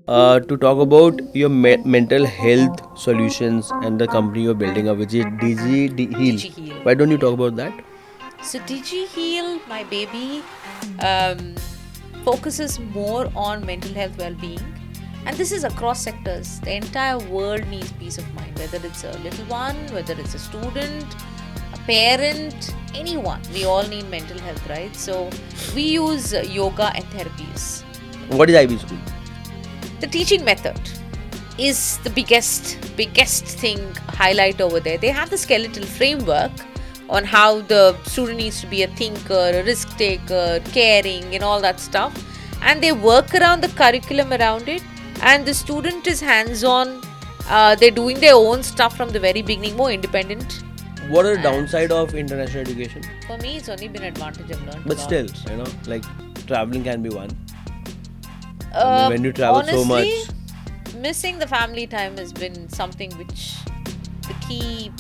to talk about your mental health solutions and the company you're building up, which is Heal. Heal. Why don't you talk about that? So Heal, my baby, um, focuses more on mental health well-being, and this is across sectors. The entire world needs peace of mind, whether it's a little one, whether it's a student, a parent, anyone. We all need mental health, right? So we use yoga and therapies. What is IB school? The teaching method is the biggest thing highlight over there. They have the skeletal framework on how the student needs to be a thinker, a risk taker, caring, and all that stuff, and they work around the curriculum around it, and the student is hands-on. They're doing their own stuff from the very beginning, more independent. What are the downside of international education? For me, it's only been advantage. I've learned But a lot. still, like traveling can be one. When you travel honestly, so much, missing the family time has been something which the key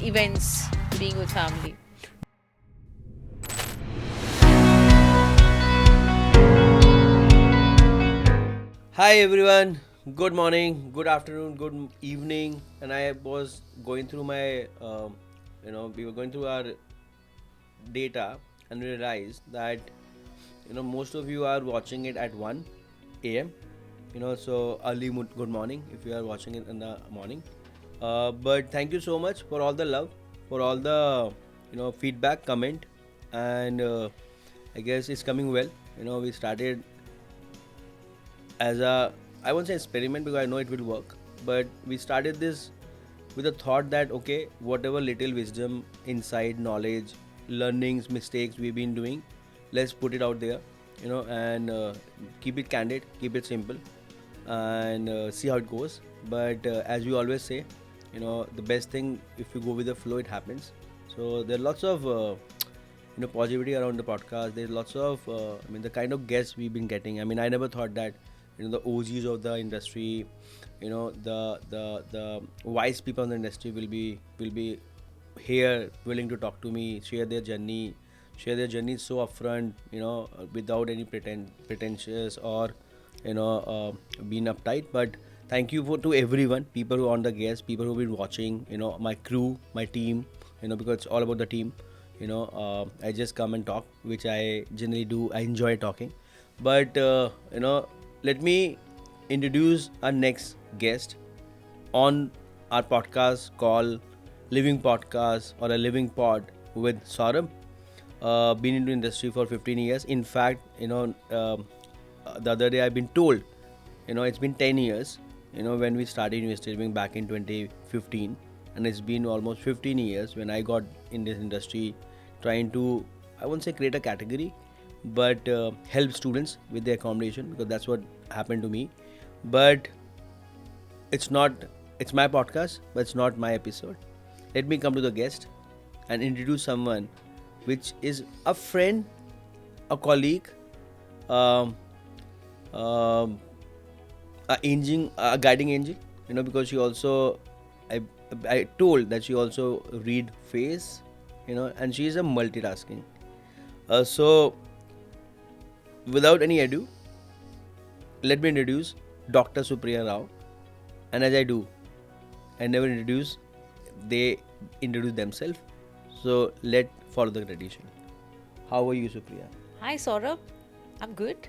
events being with family. Hi everyone, good morning, good afternoon, good evening. And I was going through my, we were going through our data and we realized that, most of you are watching it at 1 a.m. So early good morning if you are watching it in the morning. But thank you so much for all the love, for all the, feedback, comment, and I guess it's coming well. We started as a, I won't say experiment because I know it will work, but we started this with a thought that okay, whatever little wisdom, insight, knowledge, learnings, mistakes we've been doing, let's put it out there, and keep it candid, keep it simple, and see how it goes. But as we always say, the best thing, if you go with the flow, it happens. So there are lots of positivity around the podcast. There's lots of the kind of guests we've been getting. I never thought that the OGs of the industry, the wise people in the industry will be here, willing to talk to me, share their journey so upfront, without any pretentious or being uptight. But thank you to everyone, people who are on the guests, people who've been watching, my crew, my team, because it's all about the team. I just come and talk, which I generally do. I enjoy talking. But let me introduce our next guest on our podcast called Living Podcast or a Living Pod with Saurabh. Been into industry for 15 years. In fact, the other day I've been told, it's been 10 years, when we started investing back in 2015, and it's been almost 15 years when I got in this industry, trying to, I won't say create a category, but help students with their accommodation, because that's what happened to me. But it's my podcast, but it's not my episode. Let me come to the guest and introduce someone which is a friend, a colleague, a guiding angel, because she also, I told that she also read face, and she is a multitasking. So without any ado, let me introduce Dr. Supriya Rao. And as I do, I never introduce, they introduce themselves. So let's follow the tradition. How are you, Supriya? Hi Saurabh, I'm good,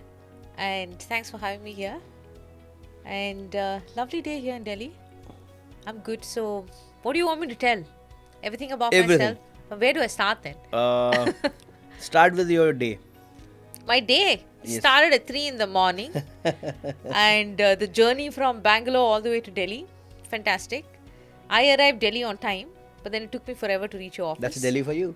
and thanks for having me here. And lovely day here in Delhi. I'm good. So, what do you want me to tell? Everything about Everything. myself. Where do I start then? Start with your day. My day Yes. started at 3 in the morning, and the journey from Bangalore all the way to Delhi, fantastic. I arrived Delhi on time, but then it took me forever to reach your office. That's Delhi for you.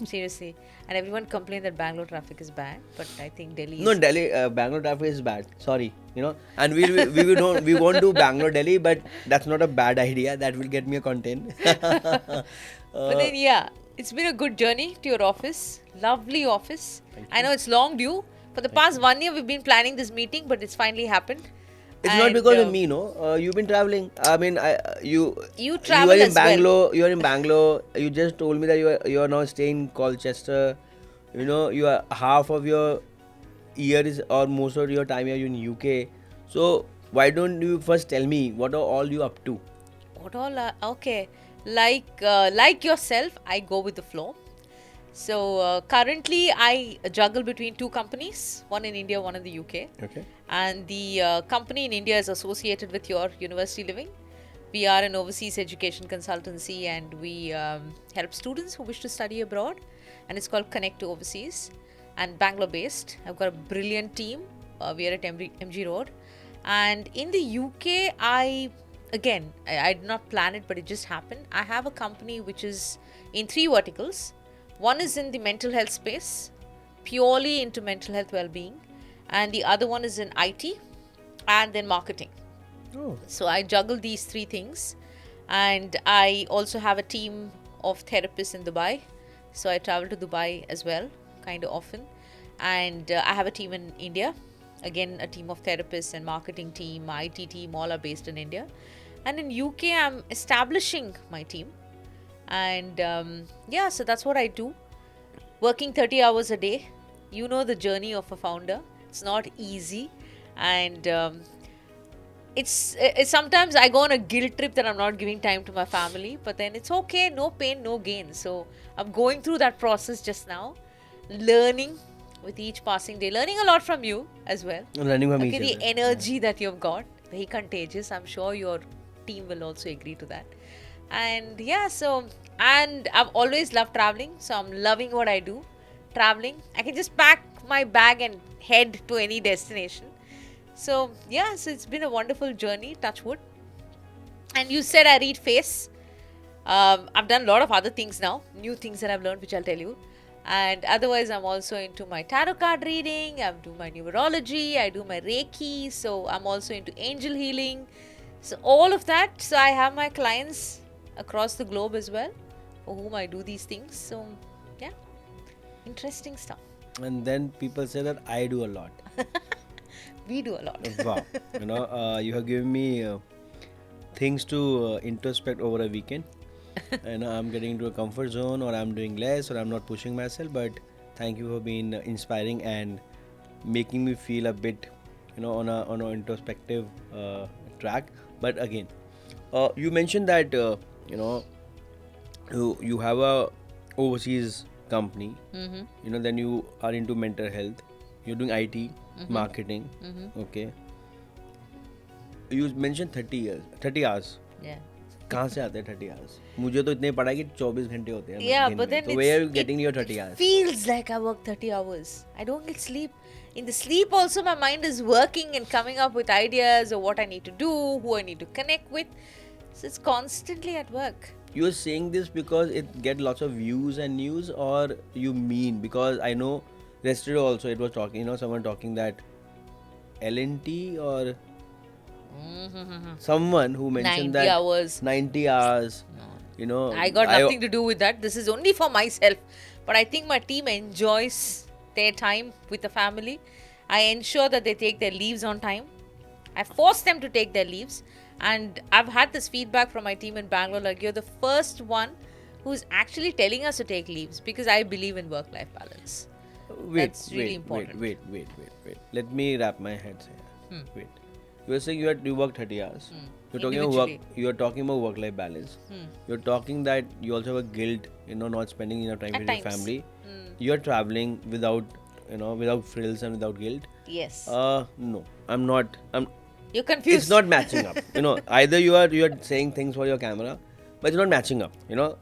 Seriously. And everyone complained that Bangalore traffic is bad, but I think Delhi is... No, Delhi, Bangalore traffic is bad. Sorry, and we won't do Bangalore Delhi, but that's not a bad idea. That will get me a content. But then, yeah, it's been a good journey to your office. Lovely office. I know it's long due. For the past 1 year, we've been planning this meeting, but it's finally happened. It's not because of me, no. You've been traveling. You travel are in as well. Bangalore. You are in Bangalore. You just told me that you are now staying in Colchester. You are half of your year is, or most of your time here in UK. So why don't you first tell me what are all you up to? What all? Okay, like yourself, I go with the flow. So currently, I juggle between two companies, one in India, one in the UK. Okay. And the company in India is associated with your University Living. We are an overseas education consultancy, and we help students who wish to study abroad. And it's called Connect to Overseas, and Bangalore based. I've got a brilliant team. We are at MG Road. And in the UK, I did not plan it, but it just happened. I have a company which is in three verticals. One is in the mental health space, purely into mental health well-being, and the other one is in IT and then marketing. Oh. So I juggle these three things, and I also have a team of therapists in Dubai. So I travel to Dubai as well, kind of often, and I have a team in India. Again, a team of therapists and marketing team, IT team, all are based in India. And in UK, I'm establishing my team, and so that's what I do. Working 30 hours a day. You know the journey of a founder. It's not easy, and it's sometimes I go on a guilt trip that I'm not giving time to my family, but then it's okay, no pain, no gain. So I'm going through that process just now, learning with each passing day, learning a lot from you as well. Learning from each The other. energy that you've got, very contagious. I'm sure your team will also agree to that. And and I've always loved traveling, so I'm loving what I do. Traveling, I can just pack my bag and head to any destination. So it's been a wonderful journey, touch wood. And you said I read face. I've done a lot of other things now, new things that I've learned, which I'll tell you. And otherwise, I'm also into my tarot card reading. I do my numerology. I do my Reiki. So I'm also into angel healing. So all of that. So I have my clients across the globe as well, for whom I do these things. So interesting stuff. And then people say that I do a lot. We do a lot. Wow. You have given me things to introspect over a weekend. And I'm getting into a comfort zone, or I'm doing less, or I'm not pushing myself. But thank you for being inspiring and making me feel a bit, on a introspective track. But again, you mentioned that you have a overseas company. Mm-hmm. Then you are into mental health. You're doing IT, Mm-hmm. marketing. Mm-hmm. Okay. You mentioned 30 hours. Yeah. कहाँ से आते हैं 30 hours? मुझे तो इतने पड़ा कि 24 घंटे होते हैं दिन But में. then So where are you getting your 30 it hours? feels like I work 30 hours. I don't get sleep. In the sleep also, my mind is working and coming up with ideas of what I need to do, who I need to connect with. So it's constantly at work. You are saying this because it get lots of views and news, or you mean because I know yesterday also it was talking, someone talking that L&T or someone who mentioned 90 that hours. 90 hours. No. I got nothing to do with that. This is only for myself. But I think my team enjoys their time with the family. I ensure that they take their leaves on time. I force them to take their leaves. And I've had this feedback from my team in Bangalore, like you're the first one who's actually telling us to take leaves, because I believe in work-life balance. That's really important. Wait. Let me wrap my head here. Wait. You are saying you work 30 hours. You're talking about Individually. You're talking about work-life balance. You're talking that you also have a guilt, not spending enough time At with times. your family. You're traveling without frills and without guilt. Yes. No, I'm not. You're confused. It's not matching up. Either you are saying things for your camera, but it's not matching up.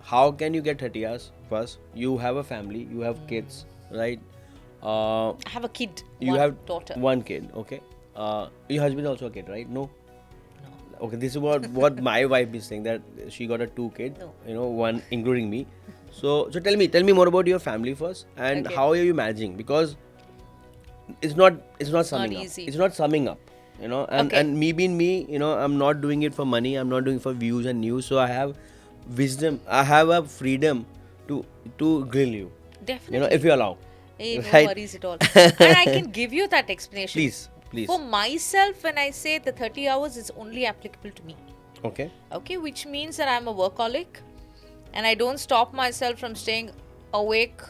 How can you get 30 hours? First, you have a family, you have kids, right? I have a kid. You one have daughter. one kid, okay? Your husband is also a kid, right? No. Okay, this is what my wife is saying, that she got a 2 kid, No. one including me. So tell me more about your family first, and Okay. how are you managing? Because it's not summing up. easy. It's not summing up, and Okay. and me being me, I'm not doing it for money. I'm not doing it for views and news. So I have wisdom. I have a freedom to grill you. Definitely. If you allow. Hey, no Right. worries at all. And I can give you that explanation. Please. For myself, when I say the 30 hours, it's only applicable to me. Okay. Okay, which means that I'm a workaholic and I don't stop myself from staying awake.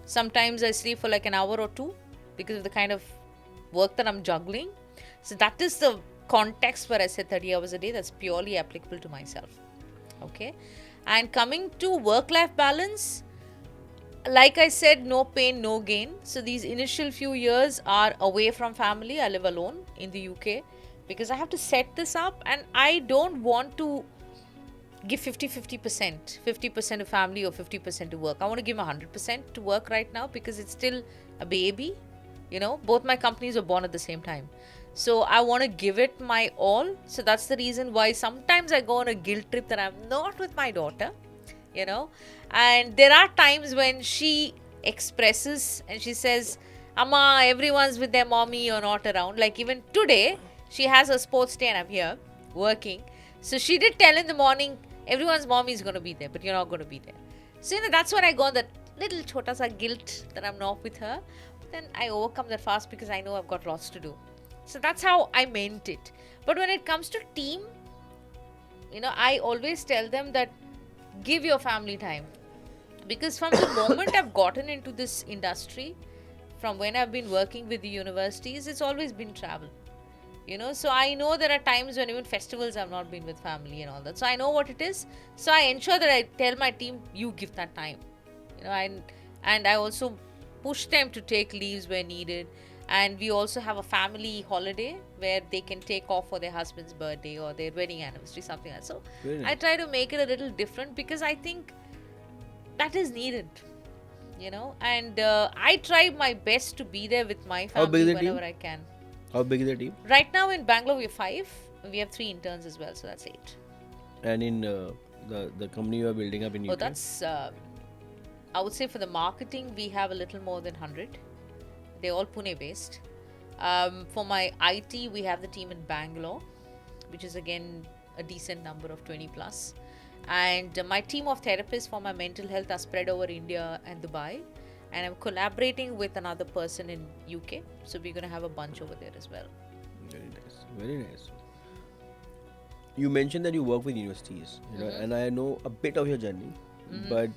Sometimes I sleep for like an hour or two because of the kind of work that I'm juggling. So that is the context where I said 30 hours a day. That's purely applicable to myself. Okay. And coming to work-life balance, like I said, no pain, no gain. So these initial few years are away from family. I live alone in the UK because I have to set this up, and I don't want to give 50% to family or 50% to work. I want to give 100% to work right now because it's still a baby. Both my companies were born at the same time. So I want to give it my all. So that's the reason why sometimes I go on a guilt trip that I'm not with my daughter, and there are times when she expresses and she says, Amma, everyone's with their mommy, you're not around. Like even today, she has a sports day and I'm here working. So she did tell in the morning, everyone's mommy is going to be there, but you're not going to be there. So, that's when I go on that little chota sa guilt that I'm not with her. But then I overcome that fast because I know I've got lots to do. So that's how I meant it. But when it comes to team, I always tell them that give your family time. Because from the moment I've gotten into this industry, from when I've been working with the universities, it's always been travel. So I know there are times when even festivals I've not been with family and all that. So I know what it is. So I ensure that I tell my team, you give that time. And I also push them to take leaves where needed. And we also have a family holiday where they can take off for their husband's birthday or their wedding anniversary, something like that. So Really? I try to make it a little different because I think that is needed. And I try my best to be there with my How big is family the team? whenever I can. How big is the team? Right now in Bangalore, we have 5. We have 3 interns as well, so that's 8. And in the company you are building up in UK? Oh, that's, I would say for the marketing, we have a little more than 100. They're all Pune based. For my IT, we have the team in Bangalore, which is again a decent number of 20 plus. And my team of therapists for my mental health are spread over India and Dubai. And I'm collaborating with another person in UK. So we're going to have a bunch over there as well. Very nice. Very nice. You mentioned that you work with universities, and I know a bit of your journey. But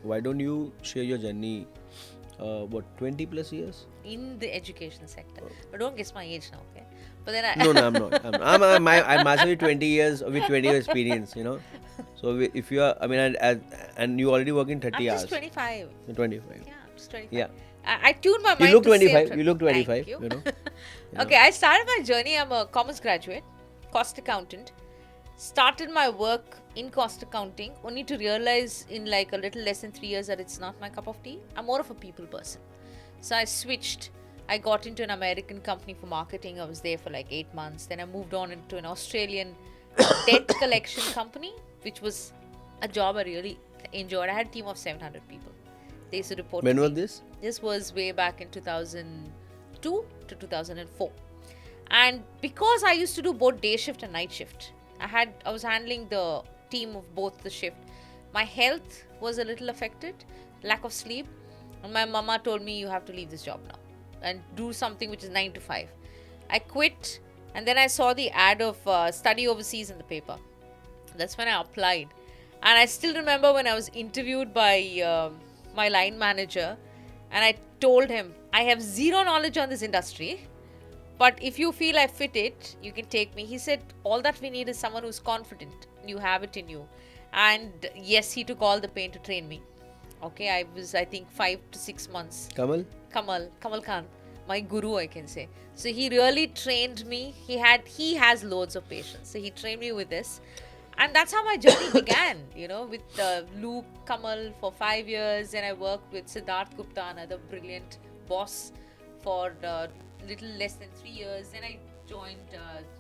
why don't you share your journey? 20 plus years? In the education sector. But don't guess my age now, okay? But then No, I'm not. I'm actually 20 years with 20 years experience, So if you are, and you already work in 30 I'm hours. just 25. You're 25. Yeah, I'm just 25. Yeah. I tuned my mind You look to say 25. You look 25. Thank you. You Okay, I started my journey. I'm a commerce graduate, cost accountant. Started my work in cost accounting only to realize in like a little less than 3 years that it's not my cup of tea. I'm more of a people person. So I switched. I got into an American company for marketing. I was there for like 8 months. Then I moved on into an Australian debt collection company, which was a job I really enjoyed. I had a team of 700 people. They used to report When to was me. this? This was way back in 2002 to 2004. And because I used to do both day shift and night shift, I was handling the team of both the shift. My health was a little affected, lack of sleep, and my mama told me you have to leave this job now and do something which is 9 to 5. I quit, and then I saw the ad of study overseas in the paper. That's when I applied. And I still remember when I was interviewed by my line manager, and I told him, I have zero knowledge on this industry, but if you feel I fit it, you can take me. He said, all that we need is someone who's confident. You have it in you. And yes, he took all the pain to train me. Okay, I was, I think, 5 to 6 months. Kamal Khan, my guru, I can say. So he really trained me. He has loads of patience. So he trained me with this. And that's how my journey began, with Luke, Kamal for 5 years. And I worked with Siddharth Gupta, another brilliant boss, for little less than 3 years. Then I joined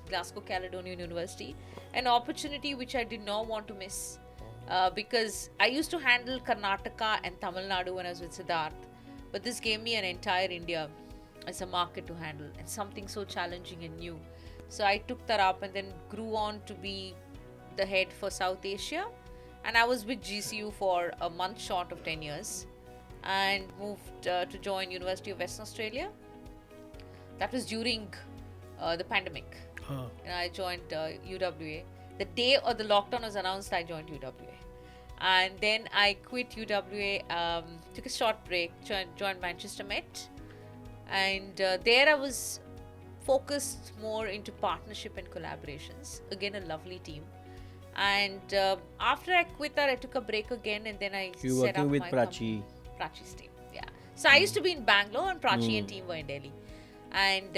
Glasgow Caledonian University, an opportunity which I did not want to miss because I used to handle Karnataka and Tamil Nadu when I was with Siddharth, but this gave me an entire India as a market to handle and something so challenging and new. So I took that up and then grew on to be the head for South Asia, and I was with GCU for a month short of 10 years and moved to join University of Western Australia. That was during the pandemic. I joined UWA. The day of the lockdown was announced, I joined UWA. And then I quit UWA, took a short break, joined Manchester Met. And there I was focused more into partnership and collaborations. Again, a lovely team. And after I quit that, I took a break again, and then I You set working up with my Prachi? Prachi's team. Yeah. So I used to be in Bangalore, and Prachi and team were in Delhi. And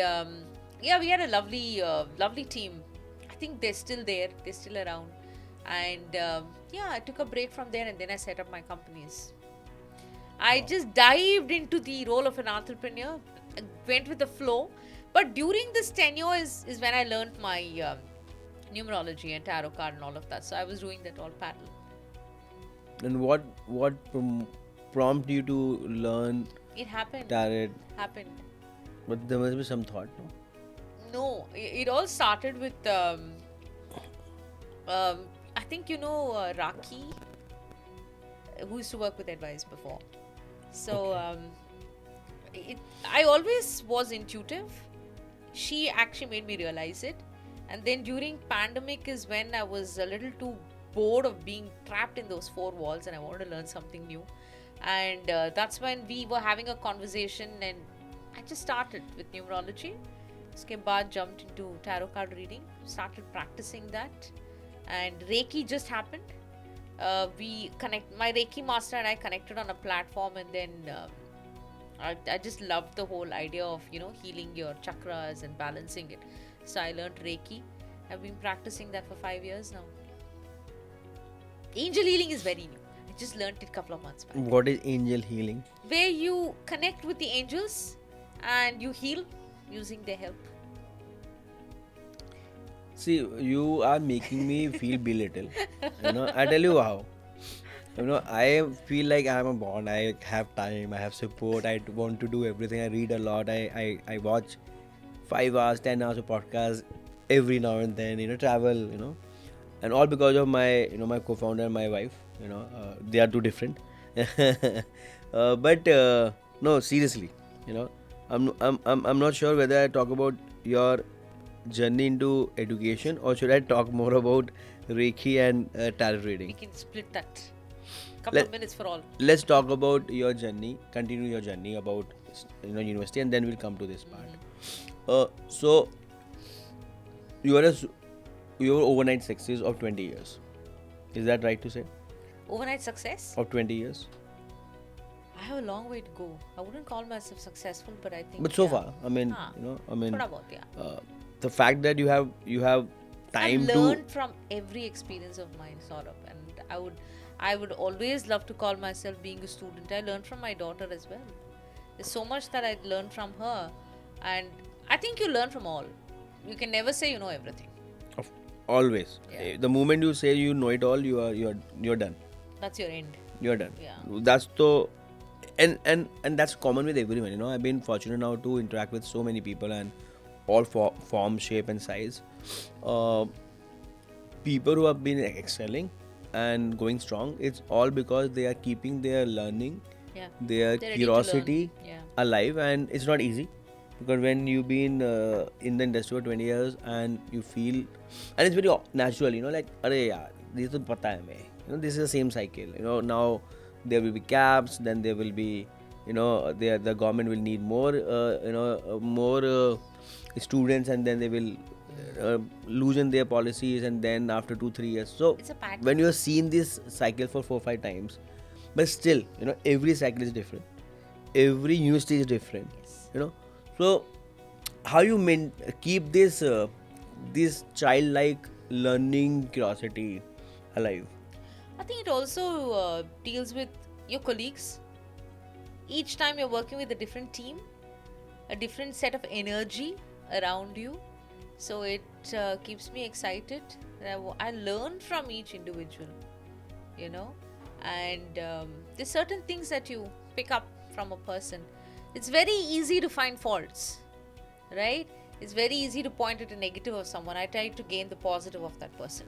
yeah, we had a lovely team. I think they're still there. They're still around. And yeah, I took a break from there, and then I set up my companies. I just dived into the role of an entrepreneur, went with the flow. But during this tenure is when I learned my numerology and tarot card and all of that. So I was doing that all parallel. And what prompted you to learn It happened. tarot? Happened. But there must be some thought, no? No, it all started with I think you know Raki, who used to work with Advice before. So I always was intuitive. She actually made me realize it. And then during pandemic is when I was a little too bored of being trapped in those four walls, and I wanted to learn something new. And that's when we were having a conversation, and I just started with numerology. Uske baad jumped into tarot card reading, started practicing that, and Reiki just happened. My Reiki master and I connected on a platform, and then I just loved the whole idea of healing your chakras and balancing it. So I learned Reiki. I've been practicing that for 5 years now. Angel healing is very new. I just learned it a couple of months back. What is angel healing? Where you connect with the angels and you heal using their help. See, you are making me feel belittled. I tell you how. I feel like I'm a bond. I have time. I have support. I want to do everything. I read a lot. I watch 5 hours, 10 hours of podcast every now and then. Travel. And all because of my my co-founder and my wife. They are too different. But no, seriously. I'm not sure whether I talk about your journey into education or should I talk more about Reiki and tarot reading. We can split that. Couple of minutes for all. Let's talk about your journey. Continue your journey about university, and then we'll come to this part. So you are overnight success of 20 years. Is that right to say? Overnight success? Of 20 years. I have a long way to go. I wouldn't call myself successful, but I think. But so far, I mean. Thoda bahut, yeah. The fact that you have time I've to learned from every experience of mine, Saurabh, and I would always love to call myself being a student. I learned from my daughter as well. There's so much that I learned from her, and I think you learn from all. You can never say you know everything. always. Yeah. The moment you say you know it all, you're done. That's your end. You're done. Yeah. That's the and that's common with everyone. I've been fortunate now to interact with so many people and all form, shape, and size. People who have been excelling and going strong, it's all because they are keeping their learning, Yeah. their They're ready to curiosity learn. Yeah. alive, and it's not easy because when you've been in the industry for 20 years and you feel, and it's very natural, like, arey yaar, this to pata hai main. This is the same cycle. Now there will be caps, then there will be, the government will need more, more students, and then they will loosen their policies, and then after 2-3 years. So It's a pattern. when you have seen this cycle for 4-5 times, but still, every cycle is different. Every university is different. Yes. So how you keep this childlike learning curiosity alive? I think it also deals with your colleagues. Each time you're working with a different team, a different set of energy around you. So it keeps me excited. I learn from each individual, and there's certain things that you pick up from a person. It's very easy to find faults, right? It's very easy to point at a negative of someone. I try to gain the positive of that person.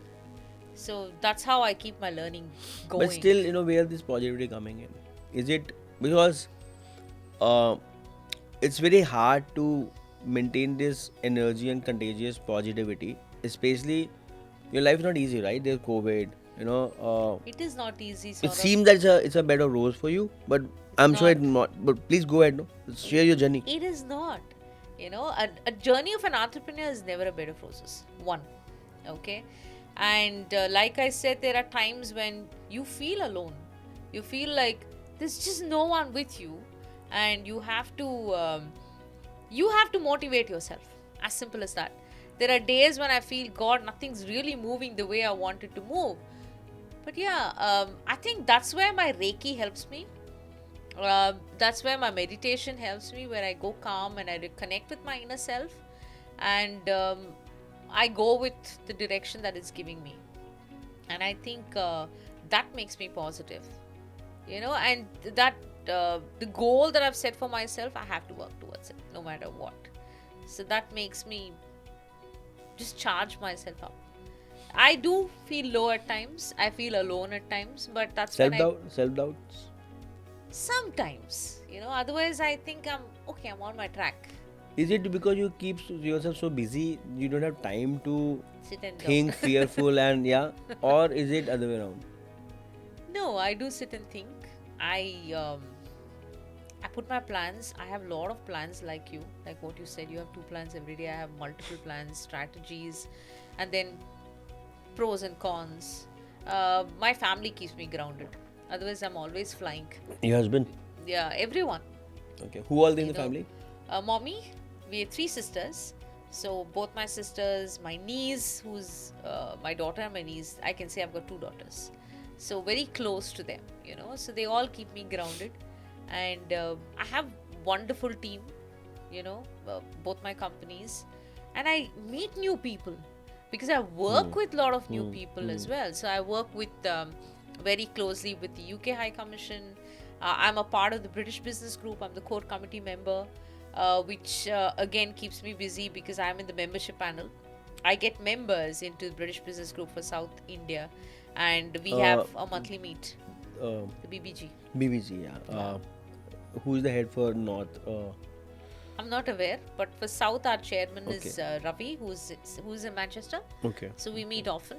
So that's how I keep my learning going. But still, where is this positivity coming in? Is it because it's very hard to maintain this energy and contagious positivity, especially your life is not easy, right? There's COVID, It is not easy. it seems that it's a bed of rose for you, but I'm sure it's not. But please go ahead, share your journey. It is not. You know, a journey of an entrepreneur is never a bed of roses. One, okay? And like I said, there are times when you feel alone. You feel like there's just no one with you, and you have to motivate yourself. As simple as that. There are days when I feel, God, nothing's really moving the way I want it to move. But yeah, I think that's where my Reiki helps me. That's where my meditation helps me, where I go calm and I reconnect with my inner self, and I go with the direction that it's giving me. And I think that makes me positive, you know, and that the goal that I've set for myself, I have to work towards it no matter what. So that makes me just charge myself up. I do feel low at times. I feel alone at times, but that's Self-doubts. sometimes, you know, otherwise I think I'm okay, I'm on my track. Is it because you keep yourself so busy, you don't have time to Sit and think, fearful, and yeah? Or is it other way around? No, I do sit and think. I put my plans. I have a lot of plans, like you, like what you said. You have 2 plans every day. I have multiple plans, strategies, and then pros and cons. My family keeps me grounded. Otherwise, I'm always flying. Your husband? Yeah, everyone. Okay. Who all in You the know, family? Mommy, we have 3 sisters. So both my sisters, my niece, who's my daughter and my niece, I can say I've got 2 daughters. So very close to them, you know. So they all keep me grounded. And I have wonderful team, you know, both my companies. And I meet new people because I work with a lot of new people as well. So I work with very closely with the UK High Commission. I'm a part of the British Business Group. I'm the core committee member, which again keeps me busy because I'm in the membership panel. I get members into the British Business Group for South India, and we have a monthly meet, the BBG. BBC, yeah. Who's the head for North? I'm not aware, but for South, our chairman is Ravi, who's in Manchester. Okay. So we meet often,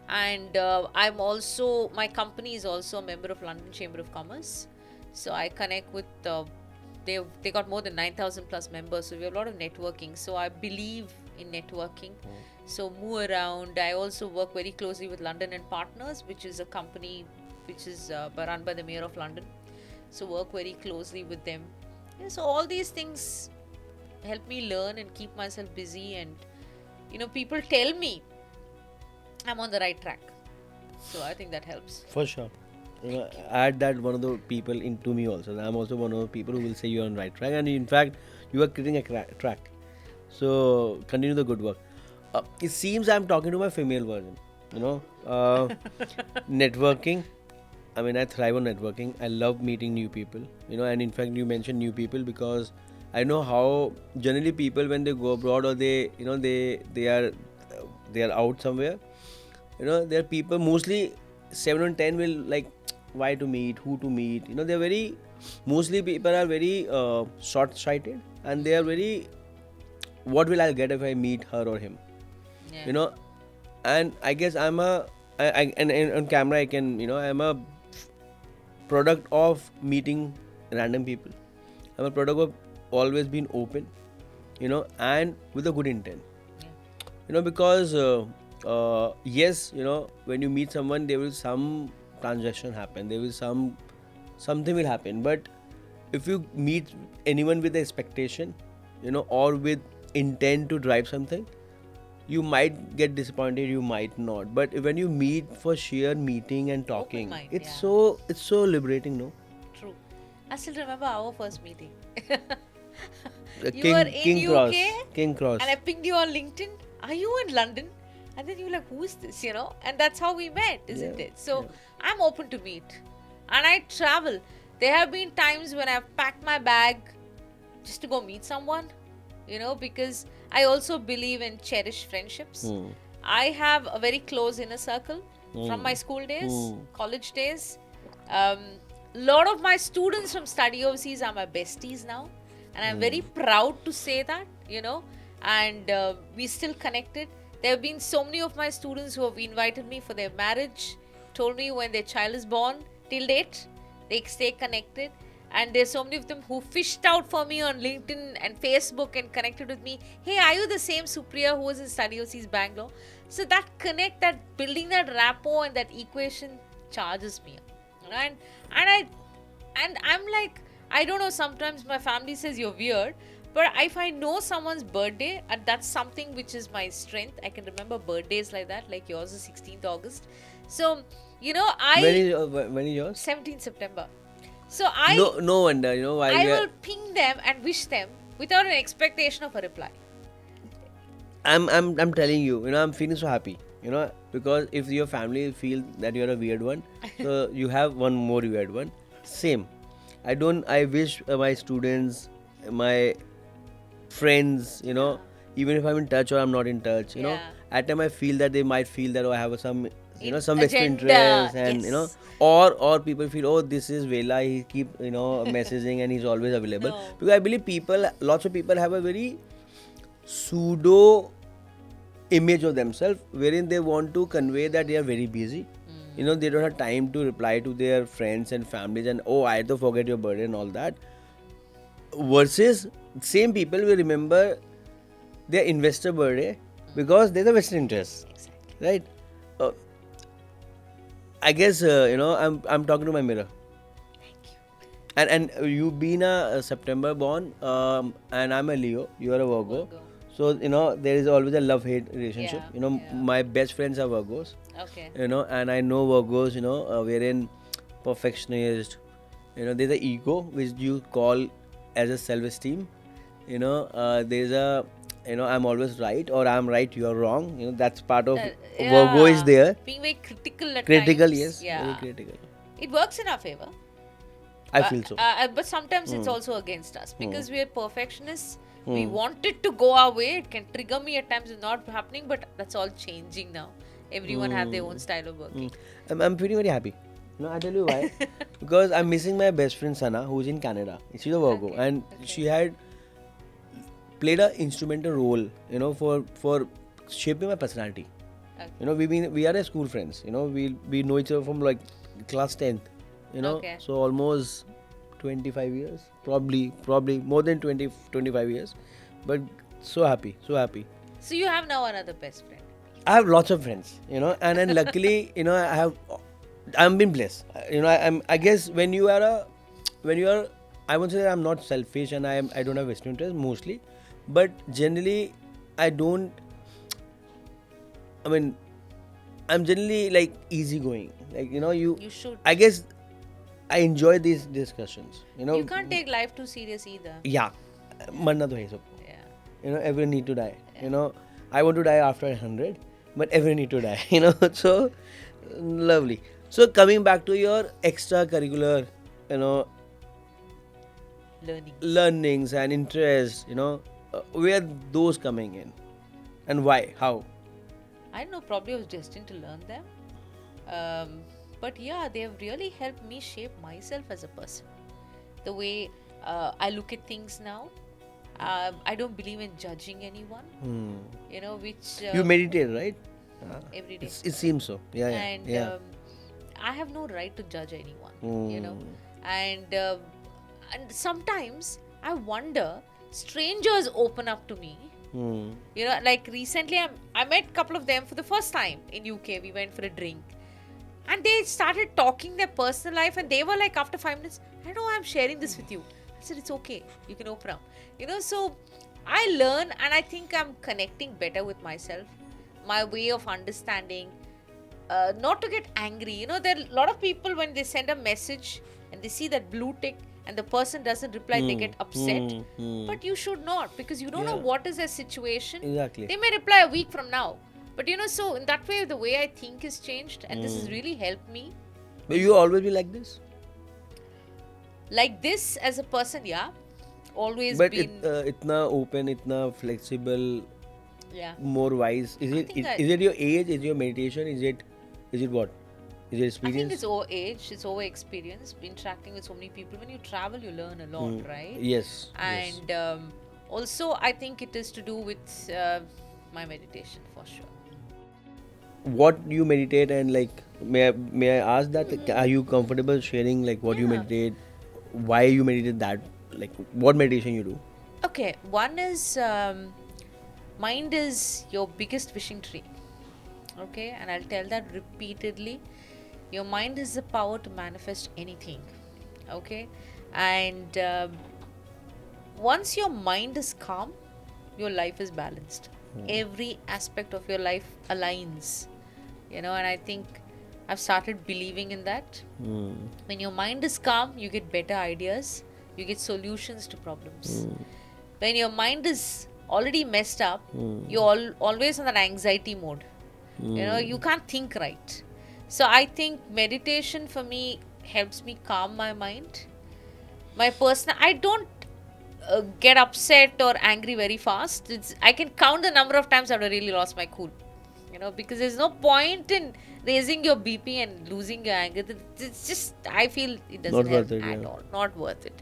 and I'm also, my company is also a member of London Chamber of Commerce. So I connect with they got more than 9,000 plus members, so we have a lot of networking. So I believe in networking. So move around. I also work very closely with London and Partners, which is a company which is run by the Mayor of London. So work very closely with them. Yeah, so all these things help me learn and keep myself busy, and you know, people tell me I'm on the right track. So I think that helps. For sure. You know, add that one of the people into me also. I'm also one of the people who will say you're on the right track, and in fact, you are creating a track. So continue the good work. It seems I'm talking to my female version. You know, networking. I mean, I thrive on networking. I love meeting new people. You know, and in fact, you mentioned new people because I know how generally people, when they go abroad or they, you know, they are out somewhere. You know, there are people, mostly 7 and 10 will like why to meet, who to meet. You know, they're very, mostly people are very short-sighted, and they are very, what will I get if I meet her or him? Yeah. You know, and I guess and on camera I can, you know, I'm a product of meeting random people. I'm a product of always being open, you know, and with a good intent. Yeah. You know, because yes, you know, when you meet someone, there will some transaction happen, there will something will happen. But if you meet anyone with expectation, you know, or with intent to drive something, you might get disappointed, you might not. But when you meet for sheer meeting and talking, mind, it's yeah. so liberating, no? True. I still remember our first meeting. You King, were in King UK, Cross, King Cross. and I pinged you on LinkedIn. Are you in London? And then you were like, who is this? You know, and that's how we met, isn't Yeah, it? So I'm open to meet, and I travel. There have been times when I've packed my bag just to go meet someone, you know, because I also believe in cherished friendships. I have a very close inner circle from my school days, college days. Lot of my students from study overseas are my besties now, and I'm very proud to say that, you know, and we still connected. There have been so many of my students who have invited me for their marriage, told me when their child is born, till date, they stay connected. And there's so many of them who fished out for me on LinkedIn and Facebook and connected with me. Hey, are you the same Supriya who was in study overseas Bangalore? So that connect, that building that rapport and that equation charges me. You know, and I'm like, I don't know, sometimes my family says you're weird, but if I know someone's birthday, and that's something which is my strength, I can remember birthdays like that, like yours is 16th August. So, you know, When is yours? 17th September. So No wonder, you know, why I will ping them and wish them without an expectation of a reply. I'm telling you, you know, I'm feeling so happy, you know, because if your family feel that you're a weird one, so you have one more weird one. Same. I wish my students, my friends, you know, even if I'm in touch or I'm not in touch, you know, Yeah. at time I feel that they might feel that, oh, I have some, you know, some Agenda, extra interest, and you know, yes. or people feel, oh, this is Vela, he keep, you know, messaging and he's always available. No. Because I believe lots of people have a very pseudo image of themselves wherein they want to convey that they are very busy. You know, they don't have time to reply to their friends and families, and oh, I had to forget your birthday and all that. Versus same people will remember their investor birthday because there's a vested interest, Exactly. right? Uh, I guess you know, I'm talking to my mirror. And you being a September born, and I'm a Leo. You are a Virgo. Virgo. So you know, there is always a love-hate relationship. Yeah, You know, yeah. my best friends are Virgos. Okay. You know, and I know Virgos. You know, wherein perfectionist. You know, there's a ego which you call as a self-esteem. You know, there's a, you know, I'm always right, or I'm right, you're wrong. You know, that's part of Virgo is there. Being very critical at Critical, times. yes, Yeah. very critical. It works in our favor. I feel so. But sometimes it's also against us because we are perfectionists. We want it to go our way. It can trigger me at times. It's not happening, but that's all changing now. Everyone have their own style of working. I'm feeling very happy. You know, I tell you why. Because I'm missing my best friend Sana, who's in Canada. She's a Virgo, and she had played an instrumental role, you know, for shaping my personality. Okay. You know, we are a school friends. You know, we know each other from like class 10th. You know, Okay. so almost 25 years, probably more than 25 years. But so happy. So you have now another best friend. I have lots of friends, you know, and then luckily, you know, I'm been blessed. You know, I guess when you are, I won't say that I'm not selfish and I don't have vested interest mostly, but generally I don't. I mean, I'm generally like easygoing. Like, you know, You should. I guess I enjoy these discussions. You know, You can't take life too serious either. yeah, marna to hai sabko. Yeah. You know, everyone need to die. You know, I want to die after 100, but everyone need to die. You know, so lovely. So coming back to your extracurricular, you know, learnings and interests, you know, where are those coming in, and why, how? I don't know, probably I was destined to learn them. But yeah, they have really helped me shape myself as a person. The way I look at things now. I don't believe in judging anyone. You know, which You meditate, right? every day. It seems so. Yeah, yeah. And yeah. I have no right to judge anyone. You know, and sometimes I wonder, strangers open up to me. You know, like recently I met a couple of them for the first time in UK. We went for a drink. And they started talking their personal life, and they were like, after 5 minutes, I know I'm sharing this with you. I said, it's okay. You can open up. You know, so I learn, and I think I'm connecting better with myself. My way of understanding, not to get angry. You know, there are a lot of people when they send a message and they see that blue tick and the person doesn't reply, they get upset. But you should not, because you don't know what is their situation. Exactly. They may reply a week from now. But you know, so in that way, the way I think has changed, and this has really helped me. But you always be like this? Like this as a person, yeah. Always But been. itna open, itna flexible, Yeah. more wise. Is I it think is it your age? Is it your meditation? Is it what? Is it I experience? think it's over age, it's over experience. Interacting with so many people. When you travel, you learn a lot, right? Yes. And also, I think it is to do with my meditation for sure. What you meditate, and like may I ask that, are you comfortable sharing like what you meditate? why you meditate that, like what meditation you do? Okay, one is mind is your biggest wishing tree. Okay, and I'll tell that repeatedly. Your mind is the power to manifest anything. Okay, and once your mind is calm, your life is balanced. Every aspect of your life aligns, and I think I've started believing in that. When your mind is calm, you get better ideas, you get solutions to problems. When your mind is already messed up, you're always on that anxiety mode. You can't think right. So I think meditation for me helps me calm my mind. I don't get upset or angry very fast. I can count the number of times I've really lost my cool, because there's no point in raising your BP and losing your anger. It's just, I feel it doesn't Not help worth it, at yeah. all. Not worth it.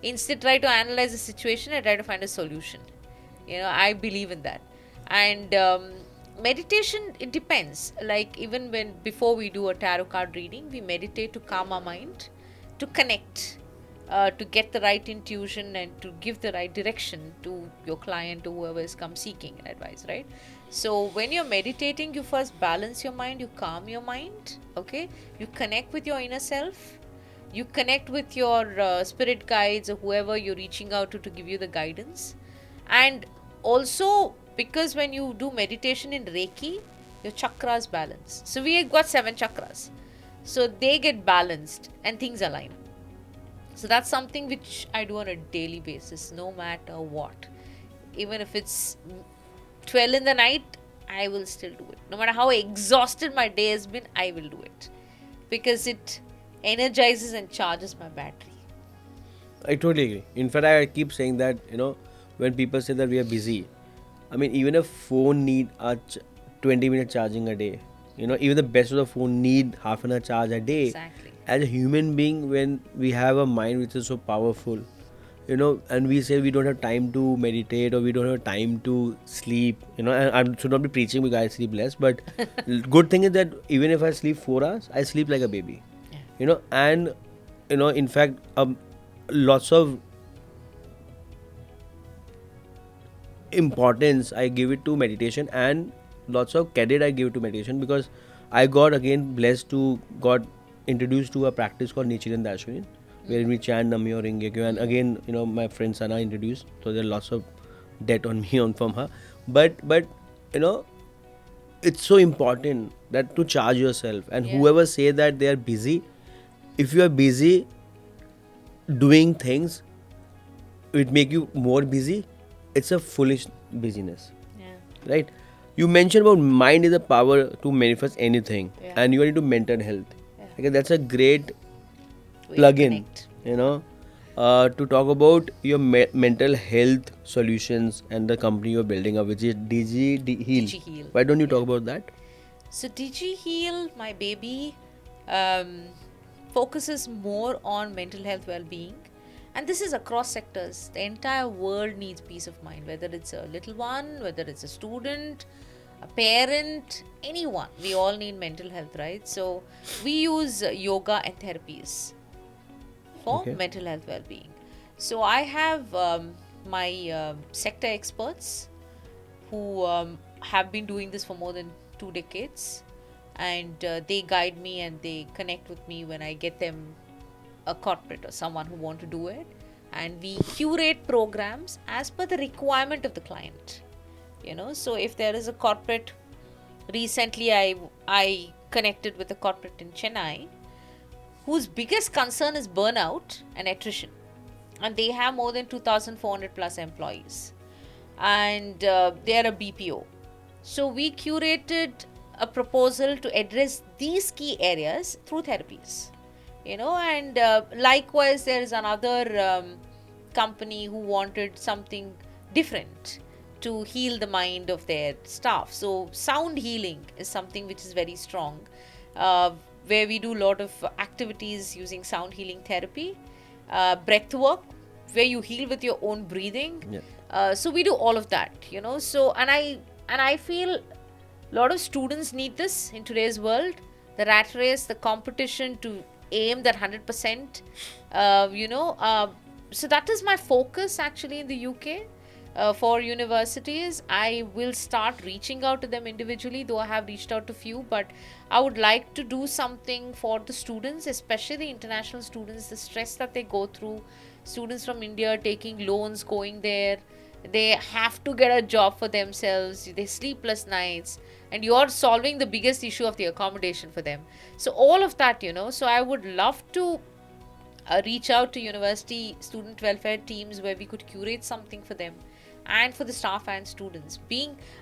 Instead, try to analyze the situation and try to find a solution. I believe in that. And meditation, it depends. Like, even before we do a tarot card reading, we meditate to calm our mind, to connect, to get the right intuition and to give the right direction to your client or whoever is come seeking advice, right? So when you're meditating, you first balance your mind, you calm your mind, okay? You connect with your inner self, you connect with your spirit guides or whoever you're reaching out to give you the guidance. And also, because when you do meditation in Reiki, your chakras balance. So we got 7 chakras. So they get balanced and things align. So that's something which I do on a daily basis, no matter what. Even if it's 12 in the night, I will still do it. No matter how exhausted my day has been, I will do it. Because it energizes and charges my battery. I totally agree. In fact, I keep saying that, when people say that we are busy, I mean, even a phone need a 20-minute charging a day. Even the best of the phone need half an hour charge a day. Exactly. As a human being, when we have a mind which is so powerful, and we say we don't have time to meditate or we don't have time to sleep, and I should not be preaching because I sleep less, but good thing is that even if I sleep 4 hours, I sleep like a baby. Yeah. And in fact, lots of importance I give it to meditation, and lots of credit I give it to meditation, because I got again blessed to got introduced to a practice called Nichiren Daishonin, where we chant Namyo Rengekyo, and again my friend Sana introduced, so there are lots of debt on me from her, but it's so important that to charge yourself, and Yeah. whoever say that they are busy, if you are busy doing things which make you more busy, it's a foolish busyness. Yeah. Right? You mentioned about mind is the power to manifest anything, Yeah. and you are into mental health. Yeah. Okay, that's a great We plug-in, connect. to talk about your mental health solutions and the company you're building up, which is Heal. DigiHeal. Why don't you Yeah. talk about that? So DigiHeal, my baby, focuses more on mental health well-being, and this is across sectors. The entire world needs peace of mind, whether it's a little one, whether it's a student, a parent, anyone. We all need mental health, right? So we use yoga and therapies for Okay. mental health well-being. So I have my sector experts who have been doing this for more than 2 decades, and they guide me and they connect with me when I get them a corporate or someone who want to do it, and we curate programs as per the requirement of the client. So if there is a corporate, recently I connected with a corporate in Chennai whose biggest concern is burnout and attrition, and they have more than 2,400 plus employees, and they are a BPO. So we curated a proposal to address these key areas through therapies, and likewise there is another company who wanted something different to heal the mind of their staff. So sound healing is something which is very strong, where we do a lot of activities using sound healing therapy, breath work, where you heal with your own breathing. Yeah. So we do all of that, so and I feel a lot of students need this in today's world. The rat race, the competition to aim that 100%, so that is my focus actually in the UK. For universities, I will start reaching out to them individually, though I have reached out to few, but I would like to do something for the students, especially the international students, the stress that they go through. Students from India taking loans, going there, they have to get a job for themselves, they sleepless nights, and you're solving the biggest issue of the accommodation for them. So all of that, so I would love to reach out to university student welfare teams where we could curate something for them and for the staff and students.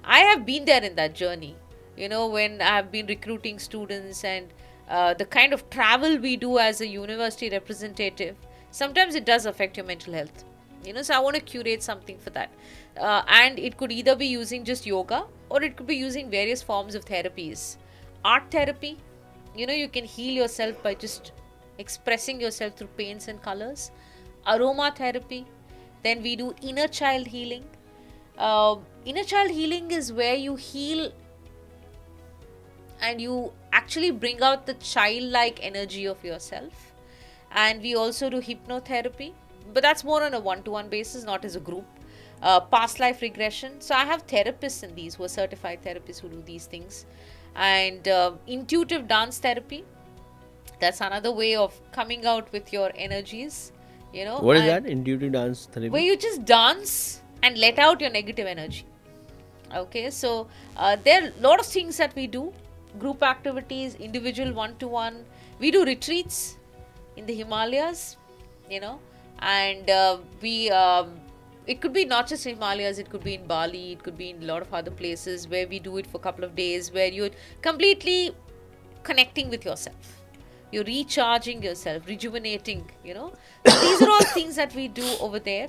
I have been there in that journey, when I have been recruiting students, and the kind of travel we do as a university representative, sometimes it does affect your mental health. So I want to curate something for that. And it could either be using just yoga, or it could be using various forms of therapies. Art therapy, you can heal yourself by just expressing yourself through paints and colors. Aromatherapy. Then we do inner child healing. Inner child healing is where you heal and you actually bring out the childlike energy of yourself. And we also do hypnotherapy, but that's more on a one-to-one basis, not as a group. Past life regression. So I have therapists in these who are certified therapists who do these things. And intuitive dance therapy. That's another way of coming out with your energies. What is that? Intuitive dance therapy? Where you just dance and let out your negative energy. Okay, so there are a lot of things that we do. Group activities, individual one-to-one. We do retreats in the Himalayas, and it could be not just Himalayas, it could be in Bali, it could be in a lot of other places where we do it for a couple of days, where you're completely connecting with yourself. You're recharging yourself, rejuvenating, So these are all things that we do over there.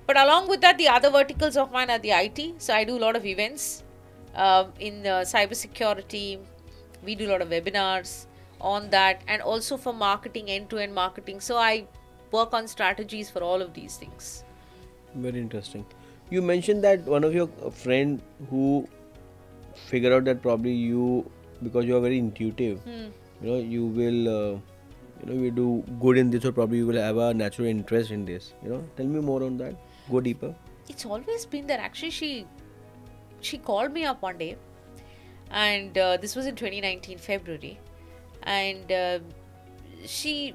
But along with that, the other verticals of mine are the IT. So I do a lot of events in cybersecurity. We do a lot of webinars on that, and also for marketing, end-to-end marketing. So I work on strategies for all of these things. Very interesting. You mentioned that one of your friend who figured out that probably you, because you are very intuitive, you will you do good in this, or probably you will have a natural interest in this. Tell me more on that. Go deeper. It's always been there. Actually, she called me up one day, and this was in 2019 February, and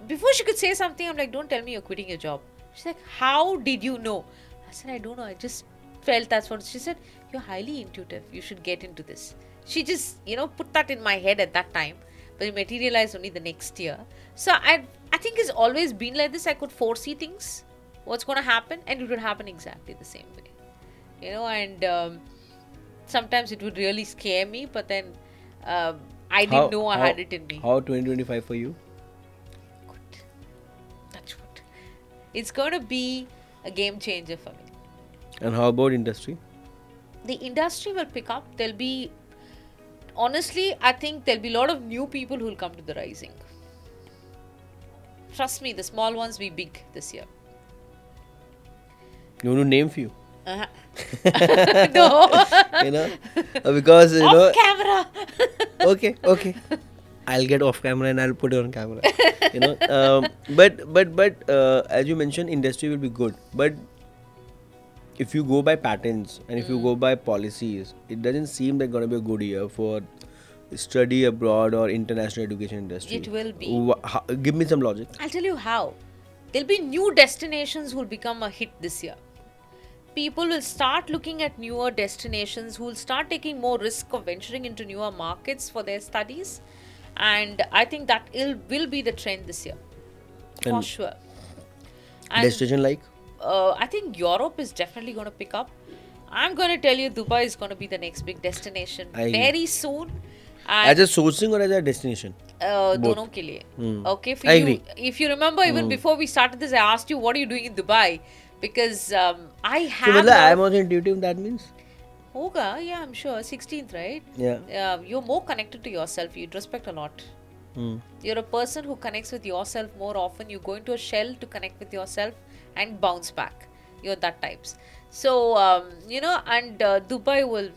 before she could say something, I'm like, don't tell me you're quitting your job. She's like, how did you know? I said, I don't know, I just felt that's what. She said, you're highly intuitive, you should get into this. She just put that in my head at that time, but it materialized only the next year. So I think it's always been like this. I could foresee things, what's going to happen, and it would happen exactly the same way. And sometimes it would really scare me, but then I didn't know I had it in me. How 2025 for you? Good. That's good. It's going to be a game changer for me. And how about industry? The industry will pick up. Honestly, I think there'll be a lot of new people who will come to the rising. Trust me, the small ones be big this year. You want to name few? No. Because off camera. Okay. I'll get off camera and I'll put it on camera. But as you mentioned, industry will be good. But if you go by patterns and if you go by policies, it doesn't seem like going to be a good year for study abroad or international education industry. It will be. Give me some logic. I'll tell you how. There'll be new destinations who will become a hit this year. People will start looking at newer destinations, who will start taking more risk of venturing into newer markets for their studies. And I think that will be the trend this year. For sure. And destination like? I think Europe is definitely going to pick up. I'm going to tell you, Dubai is going to be the next big destination very soon. As a sourcing or as a destination? Dono ke liye. Okay, for you. If you remember, even before we started this, I asked you, what are you doing in Dubai? Because I have... So, I'm also intuitive, that means? Hoga, yeah, I'm sure. 16th, right? Yeah. You're more connected to yourself. You introspect a lot. You're a person who connects with yourself more often. You go into a shell to connect with yourself and bounce back. You're that types. So, and Dubai will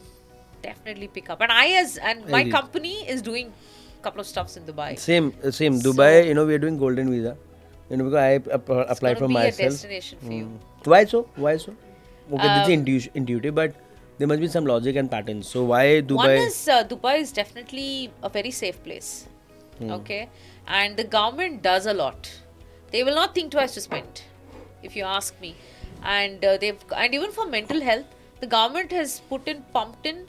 definitely pick up. And my company is doing couple of stuffs in Dubai. Same. So- Dubai, we are doing golden visa. Because I It's applied gonna for be myself. a destination for you. Why so? Okay, this Um, is intuitive, but there must be some logic and patterns. So why Dubai? One is Dubai is definitely a very safe place. Okay, and the government does a lot. They will not think twice to spend, if you ask me. And and even for mental health, the government has pumped in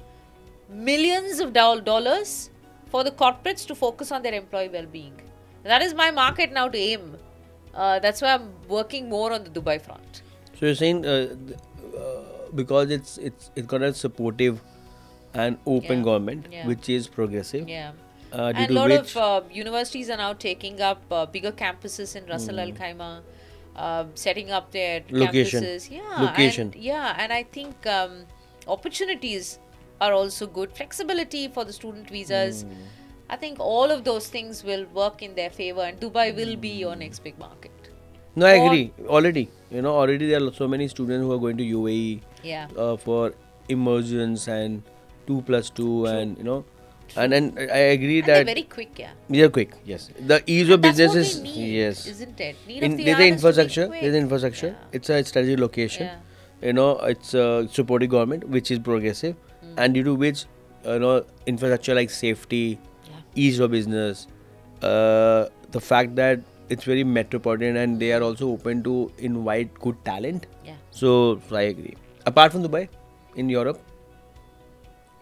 millions of dollars for the corporates to focus on their employee well-being. That is my market now to aim. That's why I'm working more on the Dubai front. So you're saying because it's got a supportive and open Yeah. government, Yeah. which is progressive. Yeah. Due And a to lot which of universities are now taking up bigger campuses in Ras Al Khaimah, setting up their Location. campuses. Yeah, Location. and I think opportunities are also good. Flexibility for the student visas. I think all of those things will work in their favor, and Dubai will be your next big market. no, I or- agree. Already there are so many students who are going to UAE Yeah. for immersions and 2+2 and and I agree And they're that very quick, yeah. they're quick. Yes, the ease of And that's business what is they need, yes. isn't it? Need In, of the there's hour the is to be infrastructure. quick. There's the infrastructure. Yeah. It's a strategic location. Yeah. It's a supportive government which is progressive, and due to which infrastructure like safety, ease of business, the fact that it's very metropolitan and they are also open to invite good talent. Yeah. So I agree. Apart from Dubai, in Europe,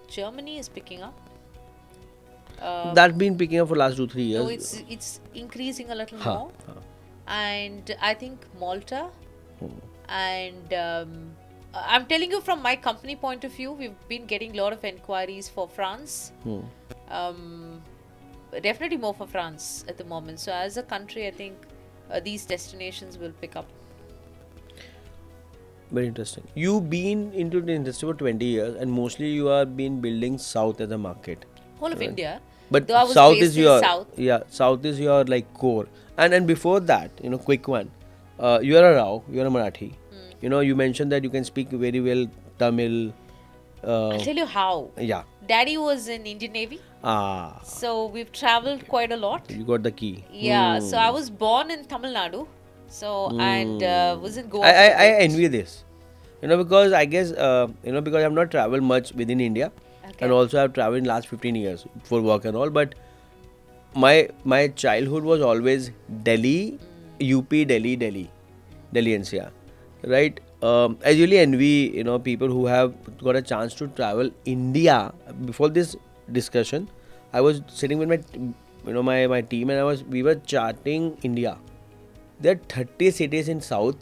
Germany is picking up. that's been picking up for last 2-3 years. No, it's increasing a little Huh, more, and I think Malta, and I'm telling you from my company point of view, we've been getting a lot of inquiries for France. Definitely more for France at the moment. So as a country, I think these destinations will pick up. Very interesting. You've been into the industry for 20 years and mostly you have been building South as a market. Whole of India. But Though I was South based is in your South. South is your like core. And before that, quick one. You are a Rao, you are a Marathi. You mentioned that you can speak very well Tamil. I'll tell you how. Yeah. Daddy was in Indian Navy, so we've traveled quite a lot. You got the key. Yeah, so I was born in Tamil Nadu, and was in Goa. I for a bit. envy this. Because I guess because I've not traveled much within India, Okay. and also I've traveled in last 15 years for work and all. But my childhood was always Delhi, UP, Delhi NCR, right? I really envy people who have got a chance to travel India. Before this discussion, I was sitting with my team and we were charting India. There are 30 cities in South.